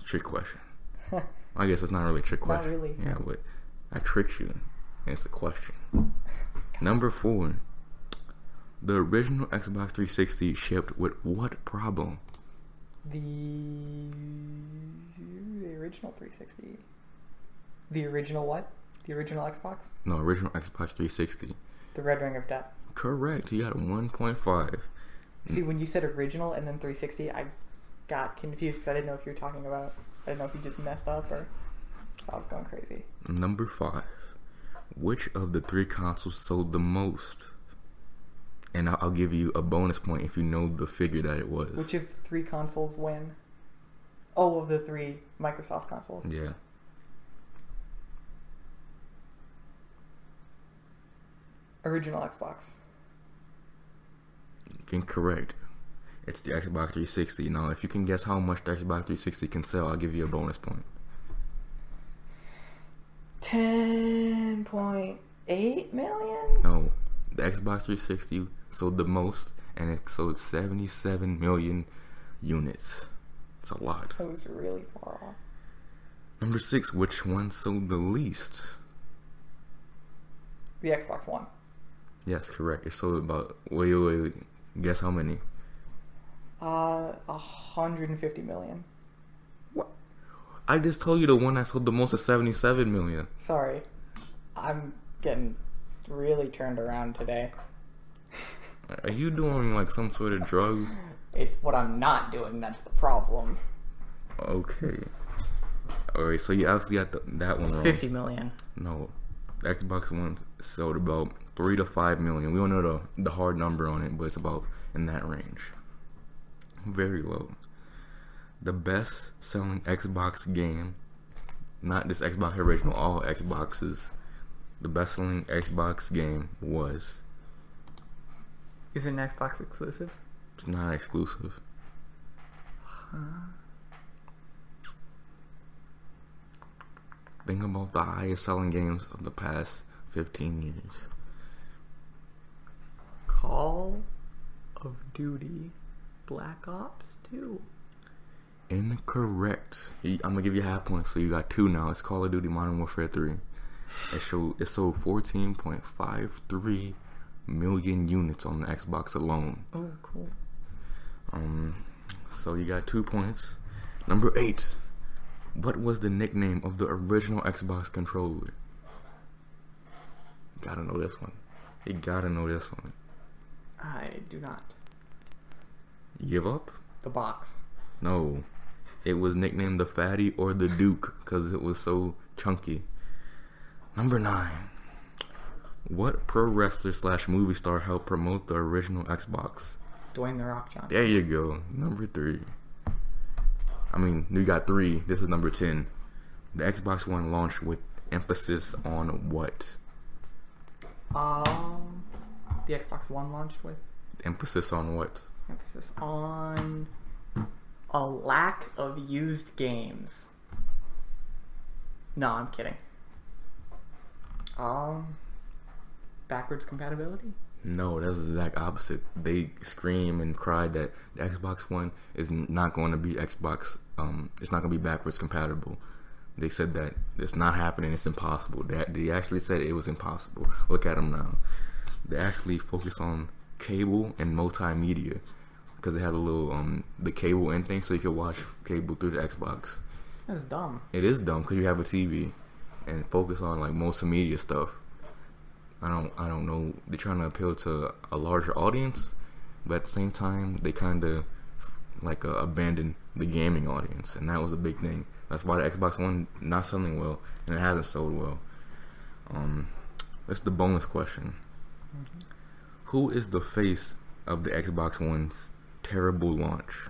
A: Trick question. I guess it's not really a trick question.
B: Not really.
A: Yeah, but I tricked you. And it's a question. Number 4. The original Xbox 360 shipped with what problem?
B: The original 360. The original what? The original Xbox?
A: No, original Xbox 360.
B: The Red Ring of Death.
A: Correct. You got a 1.5.
B: See, when you said original and then 360, I got confused because I didn't know if you were talking about... I didn't know if you just messed up or if I was going crazy.
A: Number 5. Which of the 3 consoles sold the most? And I'll give you a bonus point if you know the figure that it was.
B: Which of the 3 consoles win? Oh, of the 3 Microsoft consoles.
A: Yeah.
B: Original Xbox.
A: Incorrect. It's the Xbox 360. Now, if you can guess how much the Xbox 360 can sell, I'll give you a bonus point.
B: 10.8 million?
A: No. The Xbox 360 sold the most, and it sold 77 million units. It's a lot.
B: That was really far off.
A: Number 6. Which one sold the least?
B: The Xbox One.
A: Yes, correct. It sold about... Wait. Guess how many?
B: 150 million.
A: What? I just told you the one that sold the most is 77 million.
B: Sorry. I'm getting really turned around today.
A: Are you doing like some sort of drug?
B: It's what I'm not doing that's the problem.
A: Okay. Alright, so you obviously got that one wrong.
B: 50 million.
A: No. The Xbox One sold about 3 to 5 million. We don't know the hard number on it, but it's about in that range. Very low. The best selling Xbox game, not this Xbox original, all Xboxes. The best selling Xbox game was...
B: Is it an Xbox exclusive?
A: It's not exclusive. Think about the highest selling games of the past 15 years.
B: Call of Duty Black Ops 2.
A: Incorrect. I'm gonna give you half points, so you got 2 now. It's Call of Duty Modern Warfare 3. It sold 14.53 million units on the Xbox alone.
B: Oh, cool.
A: So you got 2 points. Number 8. What was the nickname of the original Xbox controller? Gotta know this one. You gotta know this one.
B: I do not.
A: You give up?
B: The box.
A: No. It was nicknamed the Fatty or the Duke because it was so chunky. Number 9. What pro wrestler / movie star helped promote the original Xbox?
B: Dwayne The Rock Johnson.
A: There you go. Number 3. I mean, you got 3. This is number 10. The Xbox One launched with emphasis on what?
B: The Xbox One launched with?
A: Emphasis on what?
B: Emphasis on a lack of used games. No, I'm kidding. Backwards compatibility?
A: No, that's the exact opposite. They scream and cry that the Xbox One is not going to be Xbox. It's not going to be backwards compatible. They said that it's not happening. It's impossible. They actually said it was impossible. Look at them now. They actually focus on cable and multimedia because they had a little the cable in thing, so you could watch cable through the Xbox.
B: That's dumb.
A: It is dumb because you have a TV and focus on like multimedia stuff. I don't know. They're trying to appeal to a larger audience, but at the same time, they kind of like abandoned the gaming audience, and that was a big thing. That's why the Xbox One not selling well, and it hasn't sold well. That's the bonus question. Mm-hmm. Who is the face of the Xbox One's terrible launch?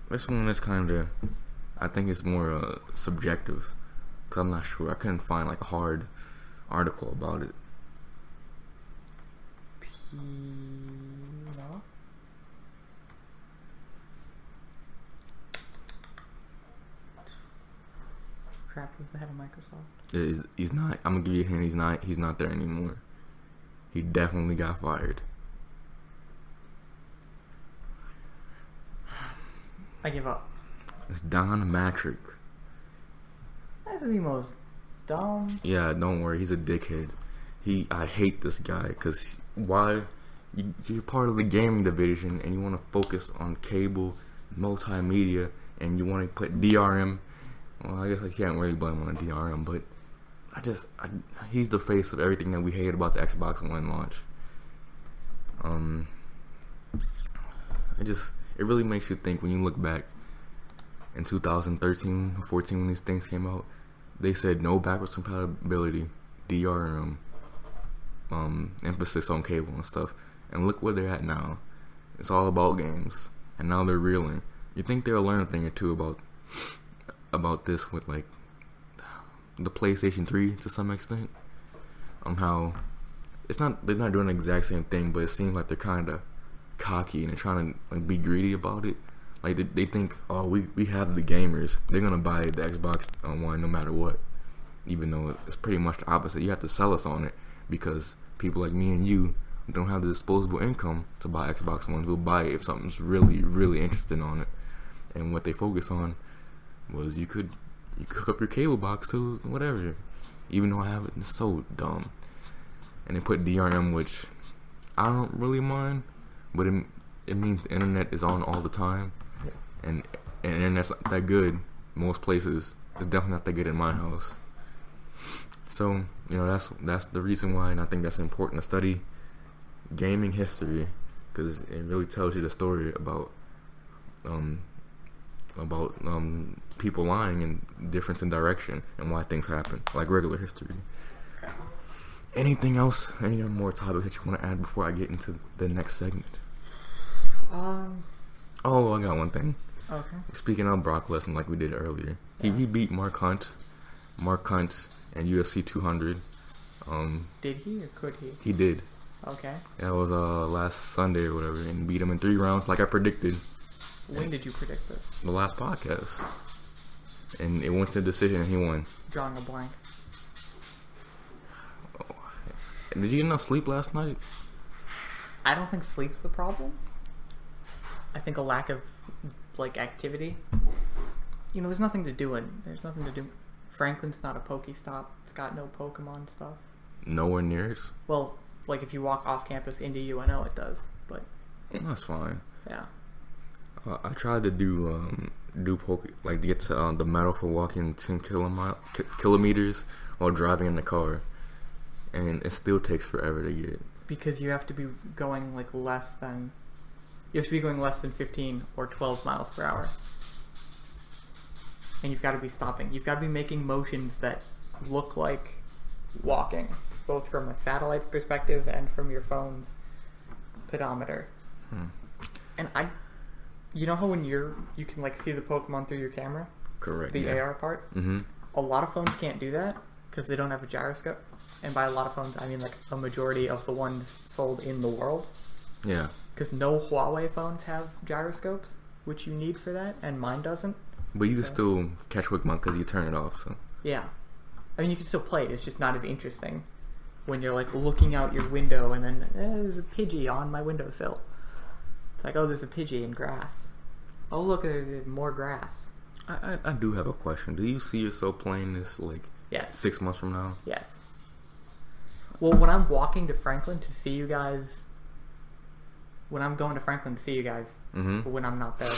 A: This one is kind of, I think it's more subjective, because I'm not sure. I couldn't find like a hard article about it.
B: No? Crap, who's the head of Microsoft?
A: He's not. I'm gonna give you a hint. He's not there anymore. He definitely got fired.
B: I give up.
A: It's Don Matrick.
B: That's the most dumb.
A: Yeah, don't worry. He's a dickhead. I hate this guy because why? You're part of the gaming division and you want to focus on cable, multimedia, and you want to put DRM. Well, I guess I can't really blame him on DRM, but he's the face of everything that we hate about the Xbox One launch. It really makes you think when you look back in 2013 or 14 when these things came out. They said no backwards compatibility, DRM, emphasis on cable and stuff. And look where they're at now. It's all about games, and now they're reeling. You think they'll learn a thing or two about this with like the PlayStation 3 to some extent, on how they're not doing the exact same thing, but it seems like they're kind of cocky and they're trying to like be greedy about it. Like they think, oh, we have the gamers, they're gonna buy the Xbox One no matter what, even though it's pretty much the opposite. You have to sell us on it because people like me and you don't have the disposable income to buy Xbox One. We'll buy it if something's really, really interested on it. And what they focus on was you could hook up your cable box to whatever, even though I have it. It's so dumb. And they put DRM, which I don't really mind, but it means the internet is on all the time, and internet's not that good most places. It's definitely not that good in my house. So that's the reason why, and I think that's important to study gaming history, because it really tells you the story about people lying and difference in direction and why things happen, like regular history. Anything else? Any other more topics that you want to add before I get into the next segment? Oh, I got one thing.
B: Okay.
A: Speaking of Brock Lesnar, like we did earlier, he beat Mark Hunt and UFC 200.
B: Did he or could he?
A: He did.
B: Okay.
A: That was last Sunday or whatever, and beat him in 3 rounds, like I predicted.
B: When did you predict this?
A: The last podcast, and it went to decision, and he won.
B: Drawing a blank.
A: Oh. Did you get enough sleep last night?
B: I don't think sleep's the problem. I think a lack of activity. There's nothing to do. There's nothing to do. Franklin's not a Pokestop. It's got no Pokemon stuff.
A: Nowhere near it.
B: Well, if you walk off campus into UNO, it does. But
A: that's fine.
B: Yeah.
A: I tried to do to get to the medal for walking 10 kilometers while driving in the car, and it still takes forever to get.
B: Because you have to be going less than 15 or 12 miles per hour. And you've got to be stopping. You've got to be making motions that look like walking, both from a satellite's perspective and from your phone's pedometer. And you know how when you can see the Pokemon through your camera?
A: Correct.
B: The AR part?
A: Mm-hmm.
B: A lot of phones can't do that because they don't have a gyroscope. And by a lot of phones, I mean a majority of the ones sold in the world.
A: Yeah.
B: Because no Huawei phones have gyroscopes, which you need for that, and mine doesn't.
A: But you can still catch Pokemon because you turn it off. So.
B: Yeah. I mean, you can still play it. It's just not as interesting when you're looking out your window and then there's a Pidgey on my windowsill. It's like, oh, there's a Pidgey in grass. Oh, look, there's more grass.
A: I do have a question. Do you see yourself playing this
B: yes.
A: 6 months from now?
B: Yes. Well, when I'm walking to Franklin to see you guys, when I'm going to Franklin to see you guys,
A: mm-hmm.
B: when I'm not there,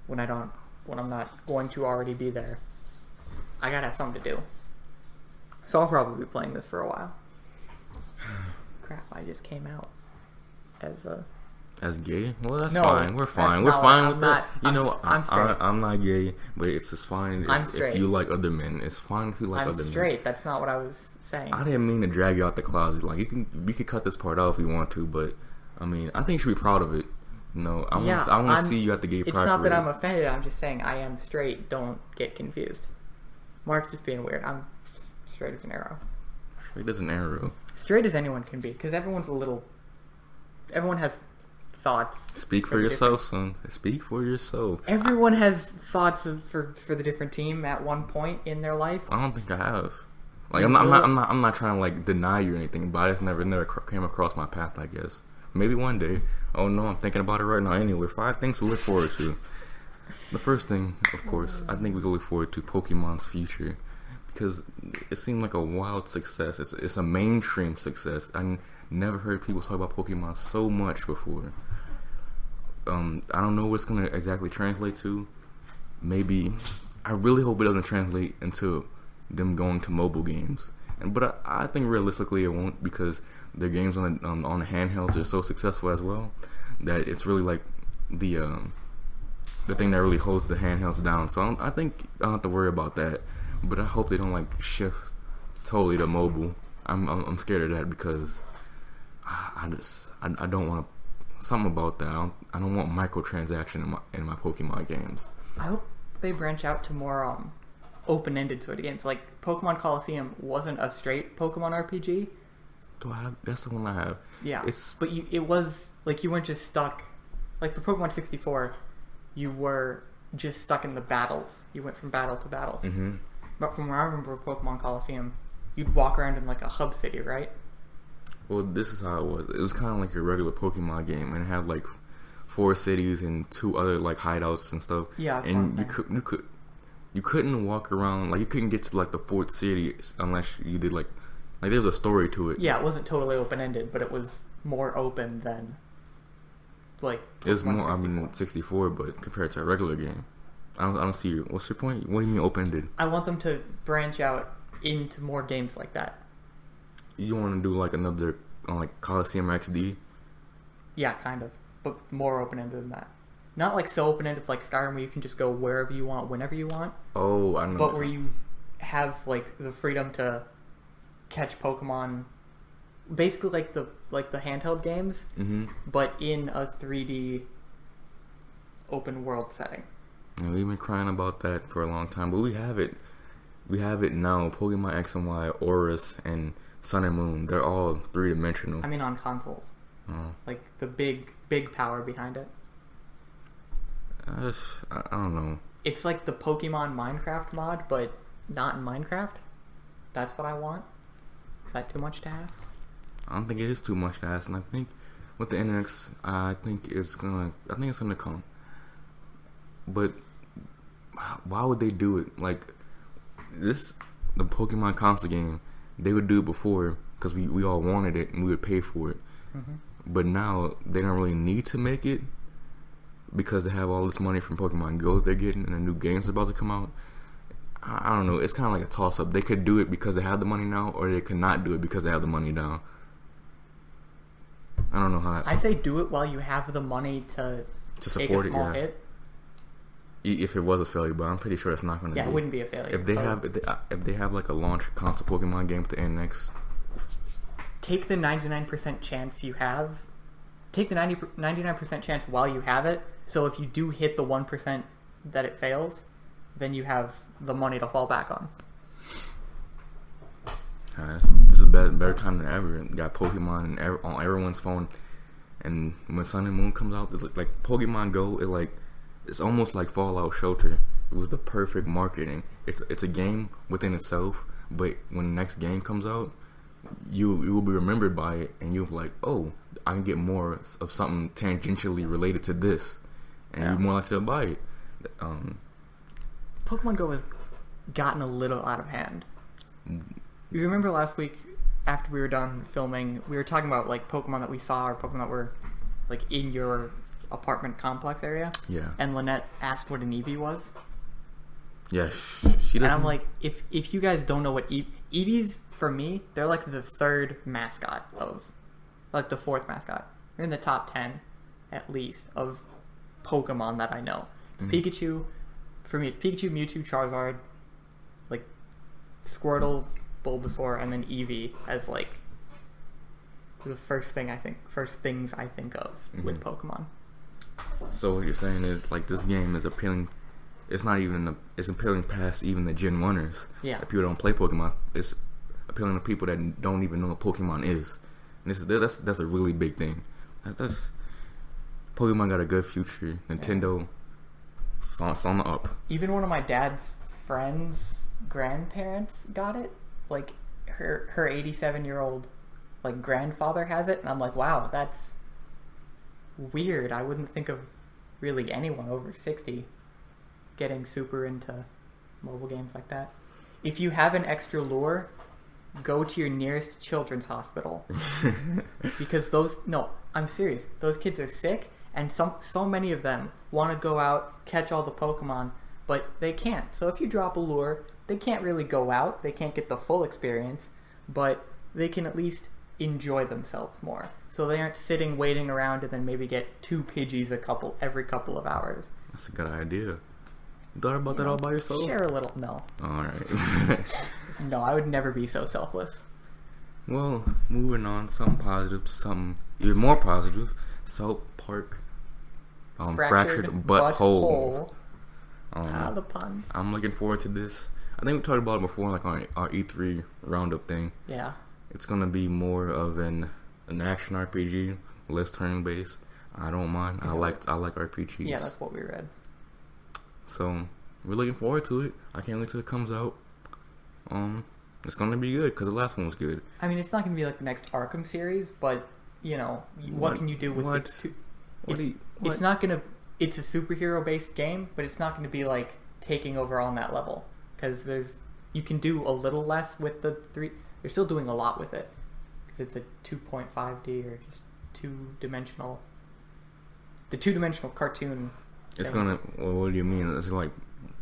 B: when I'm not going to already be there, I gotta have something to do. So I'll probably be playing this for a while. Crap, I just came out as a...
A: As gay? Well, that's
B: No,
A: fine. We're fine. We're
B: no,
A: fine
B: I'm
A: with
B: not.
A: that. You
B: I'm
A: know,
B: s- I'm straight.
A: I'm not gay, but it's just fine
B: I'm
A: if
B: straight.
A: you like other men. It's fine if you like
B: I'm
A: other men.
B: straight. That's not what I was saying.
A: I didn't mean to drag you out the closet. Like we could cut this part out if you want to, but I mean, I think you should be proud of it. You know, I want to see you at the gay pride.
B: It's not that
A: parade.
B: I'm offended. I'm just saying I am straight. Don't get confused. Mark's just being weird. I'm straight as an arrow.
A: Straight as an arrow.
B: Straight as anyone can be, because everyone has thoughts.
A: Speak for yourself, son. Speak for yourself.
B: Everyone has thoughts for the different team at one point in their life.
A: I don't think I have. Like I'm not trying to like deny you or anything, but I just never came across my path. I guess maybe one day. Oh no, I'm thinking about it right now. Anyway, 5 things to look forward to. The first thing, of course, I think we can look forward to Pokemon's future because it seemed like a wild success. It's a mainstream success. I never heard people talk about Pokemon so much before. I don't know what it's gonna exactly translate to. Maybe I really hope it doesn't translate into them going to mobile games. But I think realistically it won't because their games on the handhelds are so successful as well that it's really like the thing that really holds the handhelds down. So I think I don't have to worry about that. But I hope they don't like shift totally to mobile. I'm scared of that because I don't want something about that. I don't want microtransaction in my Pokemon games.
B: I hope they branch out to more open-ended sort of games. Like Pokemon Coliseum wasn't a straight Pokemon RPG.
A: Do I have? That's the one I have.
B: Yeah, but it was like you weren't just stuck. Like for Pokemon 64, you were just stuck in the battles. You went from battle to battle.
A: Mm-hmm.
B: But from what I remember of Pokemon Coliseum, you'd walk around in like a hub city, right?
A: Well, this is how it was. It was kind of like your regular Pokemon game, and it had like 4 cities and 2 other like hideouts and stuff.
B: Yeah, that's
A: and
B: one
A: you couldn't walk around like you couldn't get to like the 4th city unless you did like there was a story to it.
B: Yeah, it wasn't totally open ended, but it was more open than like.
A: It was more.
B: 64.
A: I mean, 64, but compared to a regular game, I don't see. What's your point? What do you mean open ended?
B: I want them to branch out into more games like that.
A: You want to do like another like Coliseum XD?
B: Yeah, kind of, but more open ended than that. Not like so open ended like Skyrim where you can just go wherever you want, whenever you want.
A: Oh, I know.
B: But where you have like the freedom to catch Pokemon, basically like the handheld games,
A: mm-hmm.
B: but in a 3D open world setting.
A: Yeah, we've been crying about that for a long time, but we have it. We have it now. Pokemon X and Y, Aurus, and Sun and Moon. They're all 3-dimensional.
B: I mean, on consoles, like the big power behind it.
A: I don't know.
B: It's like the Pokemon Minecraft mod, but not in Minecraft. That's what I want. Is that too much to ask?
A: I don't think it is too much to ask, and I think with the NX, I think it's gonna come. But why would they do it? Like the Pokemon console game, they would do it before because we all wanted it and we would pay for it.
B: Mm-hmm.
A: But now they don't really need to make it because they have all this money from Pokemon GO they're getting and the new games about to come out. I don't know. It's kind of like a toss-up. They could do it because they have the money now, or they could not do it because they have the money now. I don't know how.
B: I say do it while you have the money to
A: support
B: take a small
A: it. Yeah.
B: hit.
A: If it was a failure, but I'm pretty sure it's not going to be.
B: Yeah, it wouldn't be a failure.
A: If they have like a launch console Pokemon game with the NX,
B: take the 99% chance you have. Take the 99% chance while you have it. So if you do hit the 1% that it fails, then you have the money to fall back on.
A: This is a better time than ever. You got Pokemon on everyone's phone, and when Sun and Moon comes out, it's like Pokemon Go is like it's almost like Fallout Shelter. It was the perfect marketing. It's a game within itself, but when the next game comes out, you will be remembered by it, and you'll be like, oh, I can get more of something tangentially related to this, and you're more likely to buy it.
B: Pokemon Go has gotten a little out of hand. You remember last week after we were done filming, we were talking about like Pokemon that we saw or Pokemon that were like in your apartment complex area.
A: Yeah.
B: And Lynette asked what an Eevee was.
A: Yeah, she doesn't.
B: And I'm like, if you guys don't know what Eevees, for me, they're like the third mascot of, like the fourth mascot. They're in the top 10, at least, of Pokemon that I know. Pikachu, for me, it's Pikachu, Mewtwo, Charizard, like Squirtle, Bulbasaur, and then Eevee as like the first things I think of with Pokemon.
A: So what you're saying is like this game is appealing. It's not even it's appealing past even the Gen 1ers.
B: Yeah.
A: If people don't play Pokemon, it's appealing to people that don't even know what Pokemon is. And that's a really big thing. That's Pokemon got a good future. Nintendo, it's on the up.
B: Even one of my dad's friends' grandparents got it. Like her 87-year-old like grandfather has it, and I'm like, wow, that's weird. I wouldn't think of really anyone over 60 getting super into mobile games like that. If you have an extra lure, go to your nearest children's hospital. Because I'm serious. Those kids are sick, and so many of them want to go out, catch all the Pokemon, but they can't. So if you drop a lure, they can't really go out. They can't get the full experience, but they can at least enjoy themselves more. So they aren't sitting waiting around and then maybe get 2 Pidgeys every couple of hours.
A: That's a good idea. You thought about that all by yourself?
B: Share a little. No.
A: Alright.
B: No, I would never be so selfless.
A: Well, moving on, something positive to something even more positive. South Park Fractured Butthole.
B: The puns.
A: I'm looking forward to this. I think we talked about it before, like on our E3 roundup thing.
B: Yeah.
A: It's gonna be more of an action RPG, less turn based. I don't mind. I like RPGs.
B: Yeah, that's what we read.
A: So we're looking forward to it. I can't wait till it comes out. It's gonna be good because the last one was good.
B: I mean, it's not gonna be like the next Arkham series, but you know, what can you do with it's not gonna. It's a superhero based game, but it's not gonna be like taking over on that level because you can do a little less with the 3. They're still doing a lot with it because it's a 2.5D or just 2-dimensional. The 2-dimensional cartoon.
A: It's gonna. Well, what do you mean? Is it gonna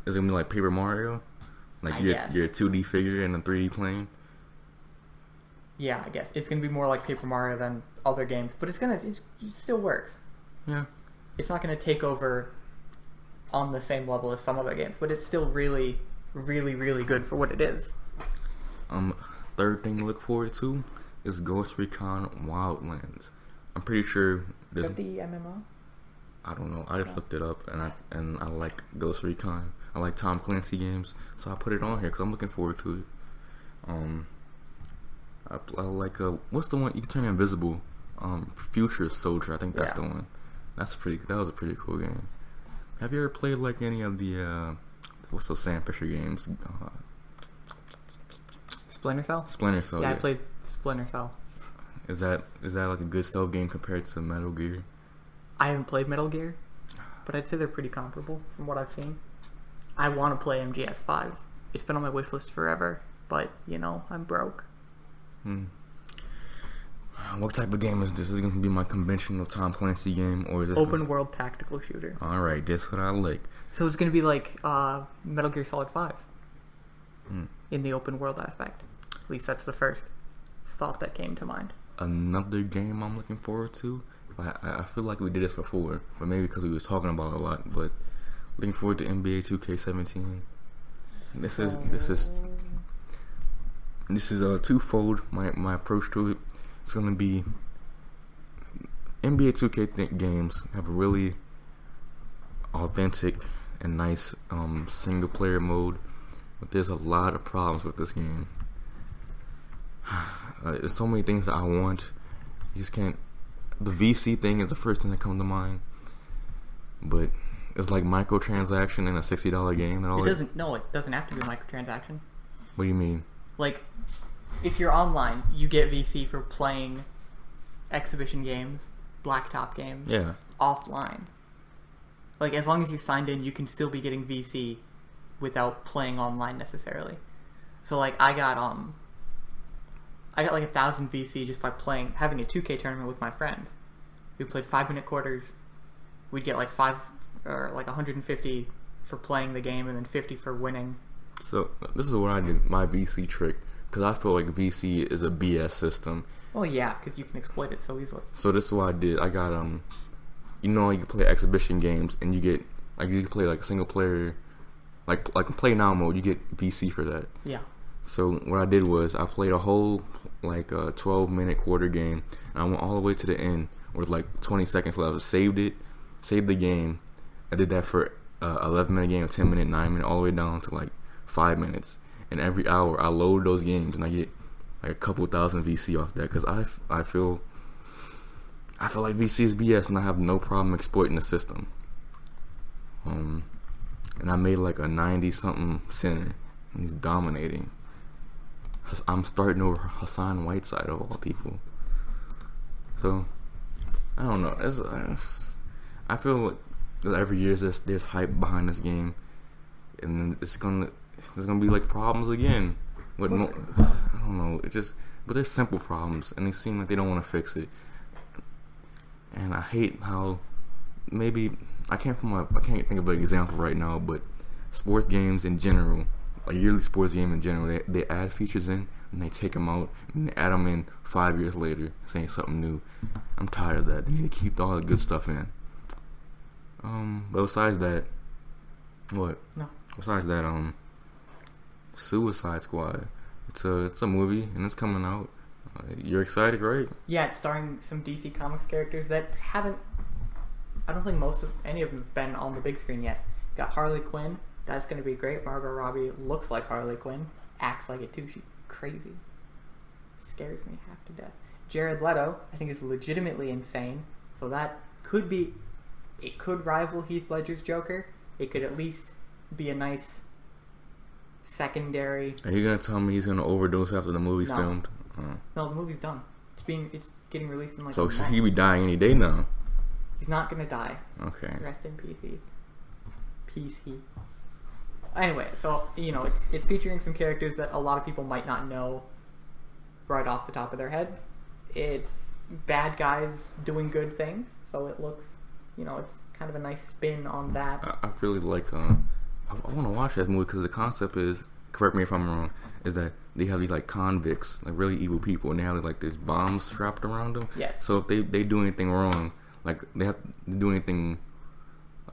A: be like Paper Mario? Like you're a 2D figure in a 3D plane?
B: Yeah, I guess it's gonna be more like Paper Mario than other games, but it still works.
A: Yeah.
B: It's not gonna take over on the same level as some other games, but it's still really, really, really good for what it is.
A: Third thing to look forward to is Ghost Recon Wildlands. I'm pretty sure
B: Is that the MMO?
A: I don't know. I just looked it up, and I like Ghost Recon. I like Tom Clancy games, so I put it on here because I'm looking forward to it. I like what's the one you can turn invisible? Future Soldier. I think that's the one. That was a pretty cool game. Have you ever played like any of the what's those Sam Fisher games?
B: Splinter Cell?
A: Splinter Cell.
B: Yeah, I played Splinter Cell.
A: Is that like a good stealth game compared to Metal Gear?
B: I haven't played Metal Gear, but I'd say they're pretty comparable from what I've seen. I want to play MGS5. It's been on my wish list forever, but you know, I'm broke.
A: What type of game is this? Is it going to be my conventional Tom Clancy game, or is this
B: open world tactical shooter?
A: All right, that's what I like.
B: So it's going to be like Metal Gear Solid 5 in the open world aspect. At least that's the first thought that came to mind.
A: Another game I'm looking forward to. I feel like we did this before, but maybe because we was talking about it a lot. But looking forward to NBA 2K17. This is a twofold. My approach to it. It's gonna be NBA 2K games have a really authentic and nice single player mode, but there's a lot of problems with this game. There's so many things that I want. You just can't. The VC thing is the first thing that comes to mind, but it's like microtransaction in a $60 game. And all
B: it doesn't have to be a microtransaction.
A: What do you mean?
B: Like, if you're online, you get VC for playing exhibition games, blacktop games, offline. Like, as long as you're signed in, you can still be getting VC without playing online necessarily. So, like, I got like 1,000 VC just by having a 2K tournament with my friends. We played 5-minute quarters. We'd get like 150 for playing the game and then 50 for winning.
A: So this is what I did, my VC trick, because I feel like VC is a BS system.
B: Well, yeah, because you can exploit it so easily.
A: So this is what I did. I got you know, you can play exhibition games, and you get like you can play like a single player, like play now mode. You get VC for that.
B: Yeah.
A: So what I did was I played a whole like 12-minute quarter game, and I went all the way to the end with like 20 seconds left. Saved the game. I did that for 11-minute game, 10-minute, 9-minute, all the way down to like 5 minutes. And every hour I load those games, and I get like a couple thousand VC off that, because I feel like VC is BS, and I have no problem exploiting the system. And I made like a 90-something center, and he's dominating. I'm starting over Hassan Whiteside of all people. So I don't know. I feel like every year there's hype behind this game, and there's gonna be like problems again. But I don't know. But they're simple problems, and they seem like they don't want to fix it. And I hate how maybe I can't think of an example right now, but sports games in general, a yearly sports game in general, they add features in and they take them out and they add them in 5 years later, saying something new. I'm tired of that. They need to keep all the good stuff in. But besides that, what?
B: No.
A: Besides that, Suicide Squad. It's a movie and it's coming out. You're excited, right?
B: Yeah, it's starring some DC Comics characters that haven't. I don't think any of them have been on the big screen yet. Got Harley Quinn. That's going to be great. Margot Robbie looks like Harley Quinn. Acts like it too. She's crazy. Scares me half to death. Jared Leto, I think, is legitimately insane. So that could be. It could rival Heath Ledger's Joker. It could at least be a nice secondary.
A: Are you going to tell me he's going to overdose after the movie's filmed?
B: No, the movie's done. It's getting released in like.
A: So he be dying any day now.
B: He's not going to die.
A: Okay.
B: Rest in peace, Heath. Peace, Heath. Anyway, so, it's featuring some characters that a lot of people might not know right off the top of their heads. It's bad guys doing good things, so it looks, it's kind of a nice spin on that.
A: I really like, I want to watch that movie because the concept is, correct me if I'm wrong, is that they have these like convicts, like really evil people, and they have like these bombs strapped around them.
B: Yes.
A: So if they do anything wrong, like they have to do anything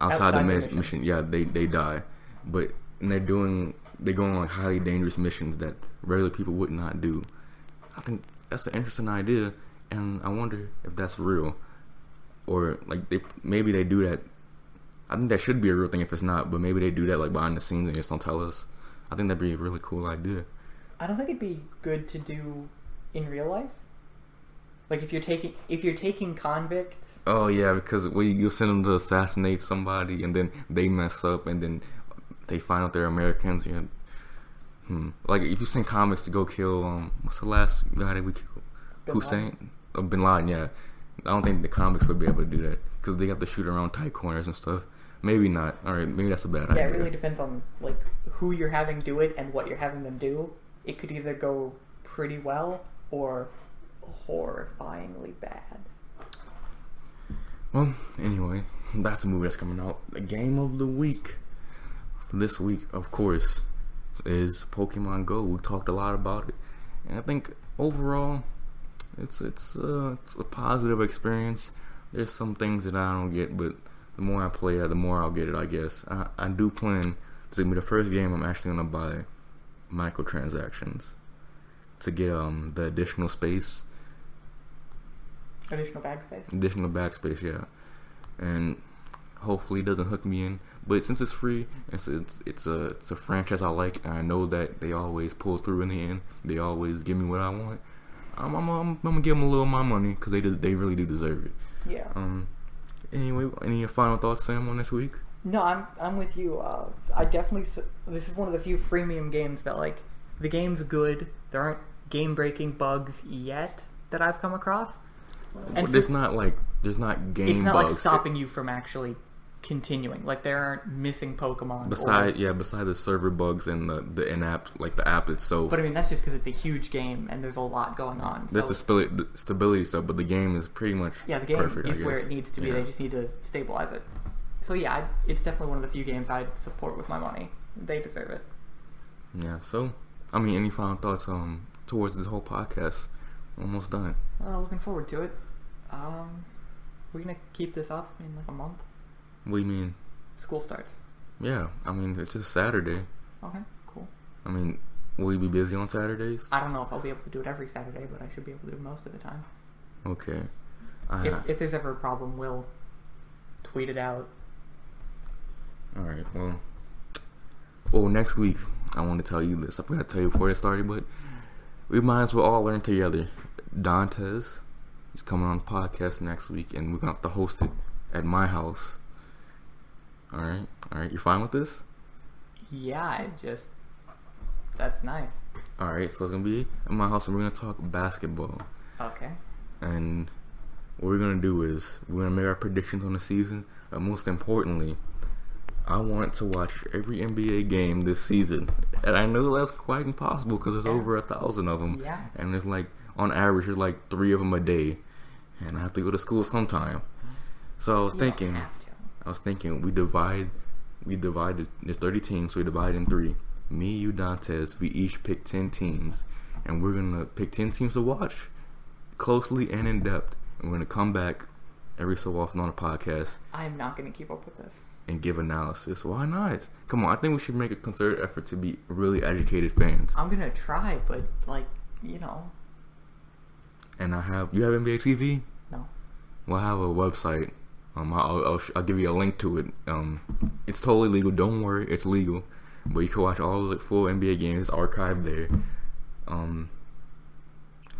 A: outside the mission, yeah, they die. But and they go on like highly dangerous missions that regular people would not do. I think that's an interesting idea, and I wonder if that's real, or like maybe they do that. I think that should be a real thing if it's not, but maybe they do that like behind the scenes and just don't tell us. I think that'd be a really cool idea.
B: I don't think it'd be good to do in real life. Like if you're taking convicts.
A: Oh yeah, because you'll send them to assassinate somebody, and then they mess up, and then they find out they're Americans. Yeah. Like if you send convicts to go kill what's the last guy that we killed? Hussein? Bin Laden. Yeah. I don't think the convicts would be able to do that because they have to shoot around tight corners and stuff. Maybe not. All right, maybe that's a bad idea.
B: Yeah, it really depends on like who you're having do it and what you're having them do. It could either go pretty well or horrifyingly bad.
A: Well, anyway, that's a movie that's coming out. The game of the week for this week, of course, is Pokémon GO. We talked a lot about it, and I think overall, it's a positive experience. There's some things that I don't get, but the more I play it, the more I'll get it, I guess. I do plan to be the first game I'm actually gonna buy microtransactions to get the additional space.
B: Additional bag space?
A: Additional bag space, yeah. And hopefully it doesn't hook me in. But since it's free, it's a franchise I like, and I know that they always pull through in the end. They always give me what I want. I'm gonna give them a little of my money because they really do deserve it.
B: Yeah.
A: Anyway, any final thoughts, Sam, on this week?
B: No, I'm with you. I definitely. This is one of the few freemium games that like the game's good. There aren't game-breaking bugs yet that I've come across. And
A: there's not game
B: it's not
A: bugs.
B: like stopping you from actually continuing. Like there aren't missing Pokemon.
A: Besides the server bugs and the in-app, like the app itself.
B: But I mean, that's just because it's a huge game and there's a lot going on.
A: There's the stability stuff, but the game is pretty much
B: the game
A: perfect,
B: is where it needs to be.
A: Yeah.
B: They just need to stabilize it. So yeah, it's definitely one of the few games I'd support with my money. They deserve it.
A: Yeah. So, I mean, any final thoughts towards this whole podcast? Almost done.
B: Looking forward to it. We're gonna keep this up in like a month.
A: What do you mean?
B: School starts.
A: Yeah. I mean, it's just Saturday.
B: Okay, cool.
A: I mean, will you be busy on Saturdays?
B: I don't know if I'll be able to do it every Saturday, but I should be able to do it most of the time.
A: Okay.
B: If there's ever a problem, we'll tweet it out.
A: All right. Well, next week I want to tell you this. I forgot to tell you before it started, but we might as well all learn together. Dantes is coming on the podcast next week, and we're gonna have to host it at my house. All right. You fine with this?
B: Yeah, that's nice.
A: All right. So it's gonna be at my house, and we're gonna talk basketball.
B: Okay.
A: And what we're gonna do is we're gonna make our predictions on the season. But most importantly, I want to watch every NBA game this season, and I know that's quite impossible because there's over 1,000 of them.
B: Yeah.
A: And there's like on average there's like 3 of them a day, and I have to go to school sometime. So I was thinking we divide. There's 30 teams, so we divide in 3. Me, you, Dantes, we each pick 10 teams, and we're gonna pick 10 teams to watch closely and in depth. And we're gonna come back every so often on a podcast.
B: I am not gonna keep up with this.
A: And give analysis. Why not? Come on, I think we should make a concerted effort to be really educated fans.
B: I'm gonna try, but
A: And you have NBA TV?
B: No.
A: Well, I have a website. I'll give you a link to it. It's totally legal. Don't worry, it's legal. But you can watch all the full NBA games. It's archived there. And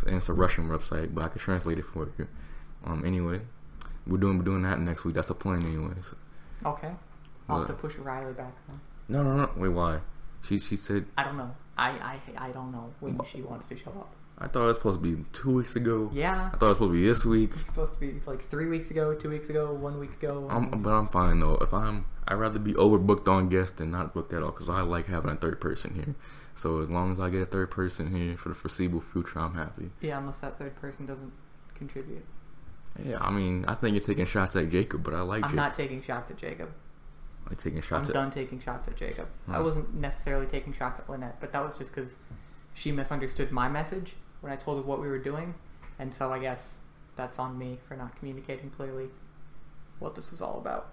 A: it's a Russian website, but I can translate it for you. Anyway, we're doing that next week. That's the plan, anyways.
B: Okay. I'll have to push Riley back then.
A: No. Wait, why? She said...
B: I don't know. I don't know when she wants to show up.
A: I thought it was supposed to be 2 weeks ago.
B: Yeah.
A: I thought it was supposed to be this week.
B: It's supposed to be like 3 weeks ago, 2 weeks ago, 1 week ago.
A: But I'm fine, though. I'd rather be overbooked on guests than not booked at all, because I like having a third person here. So as long as I get a third person here for the foreseeable future, I'm happy.
B: Yeah, unless that third person doesn't contribute.
A: Yeah, I mean, I think you're taking shots at Jacob, but I like Jacob.
B: I'm not taking shots at Jacob.
A: I'm taking shots
B: I'm done taking shots at Jacob. I wasn't necessarily taking shots at Lynette, but that was just because she misunderstood my message when I told her what we were doing, and so I guess that's on me for not communicating clearly what this was all about.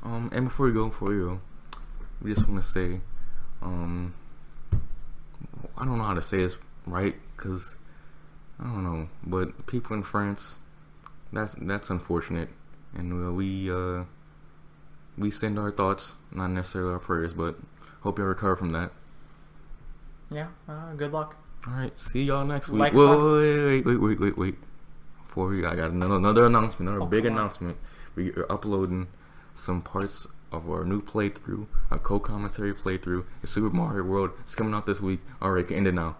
A: And before we go, we just want to say, I don't know how to say this right, because I don't know, but people in France, that's unfortunate, and we send our thoughts, not necessarily our prayers, but hope you recover from that.
B: Yeah, good luck.
A: All right, see y'all next week. Wait. I got another announcement, big announcement. We are uploading some parts of our new playthrough, a co-commentary playthrough in Super Mario World. It's coming out this week. All right, can end it now.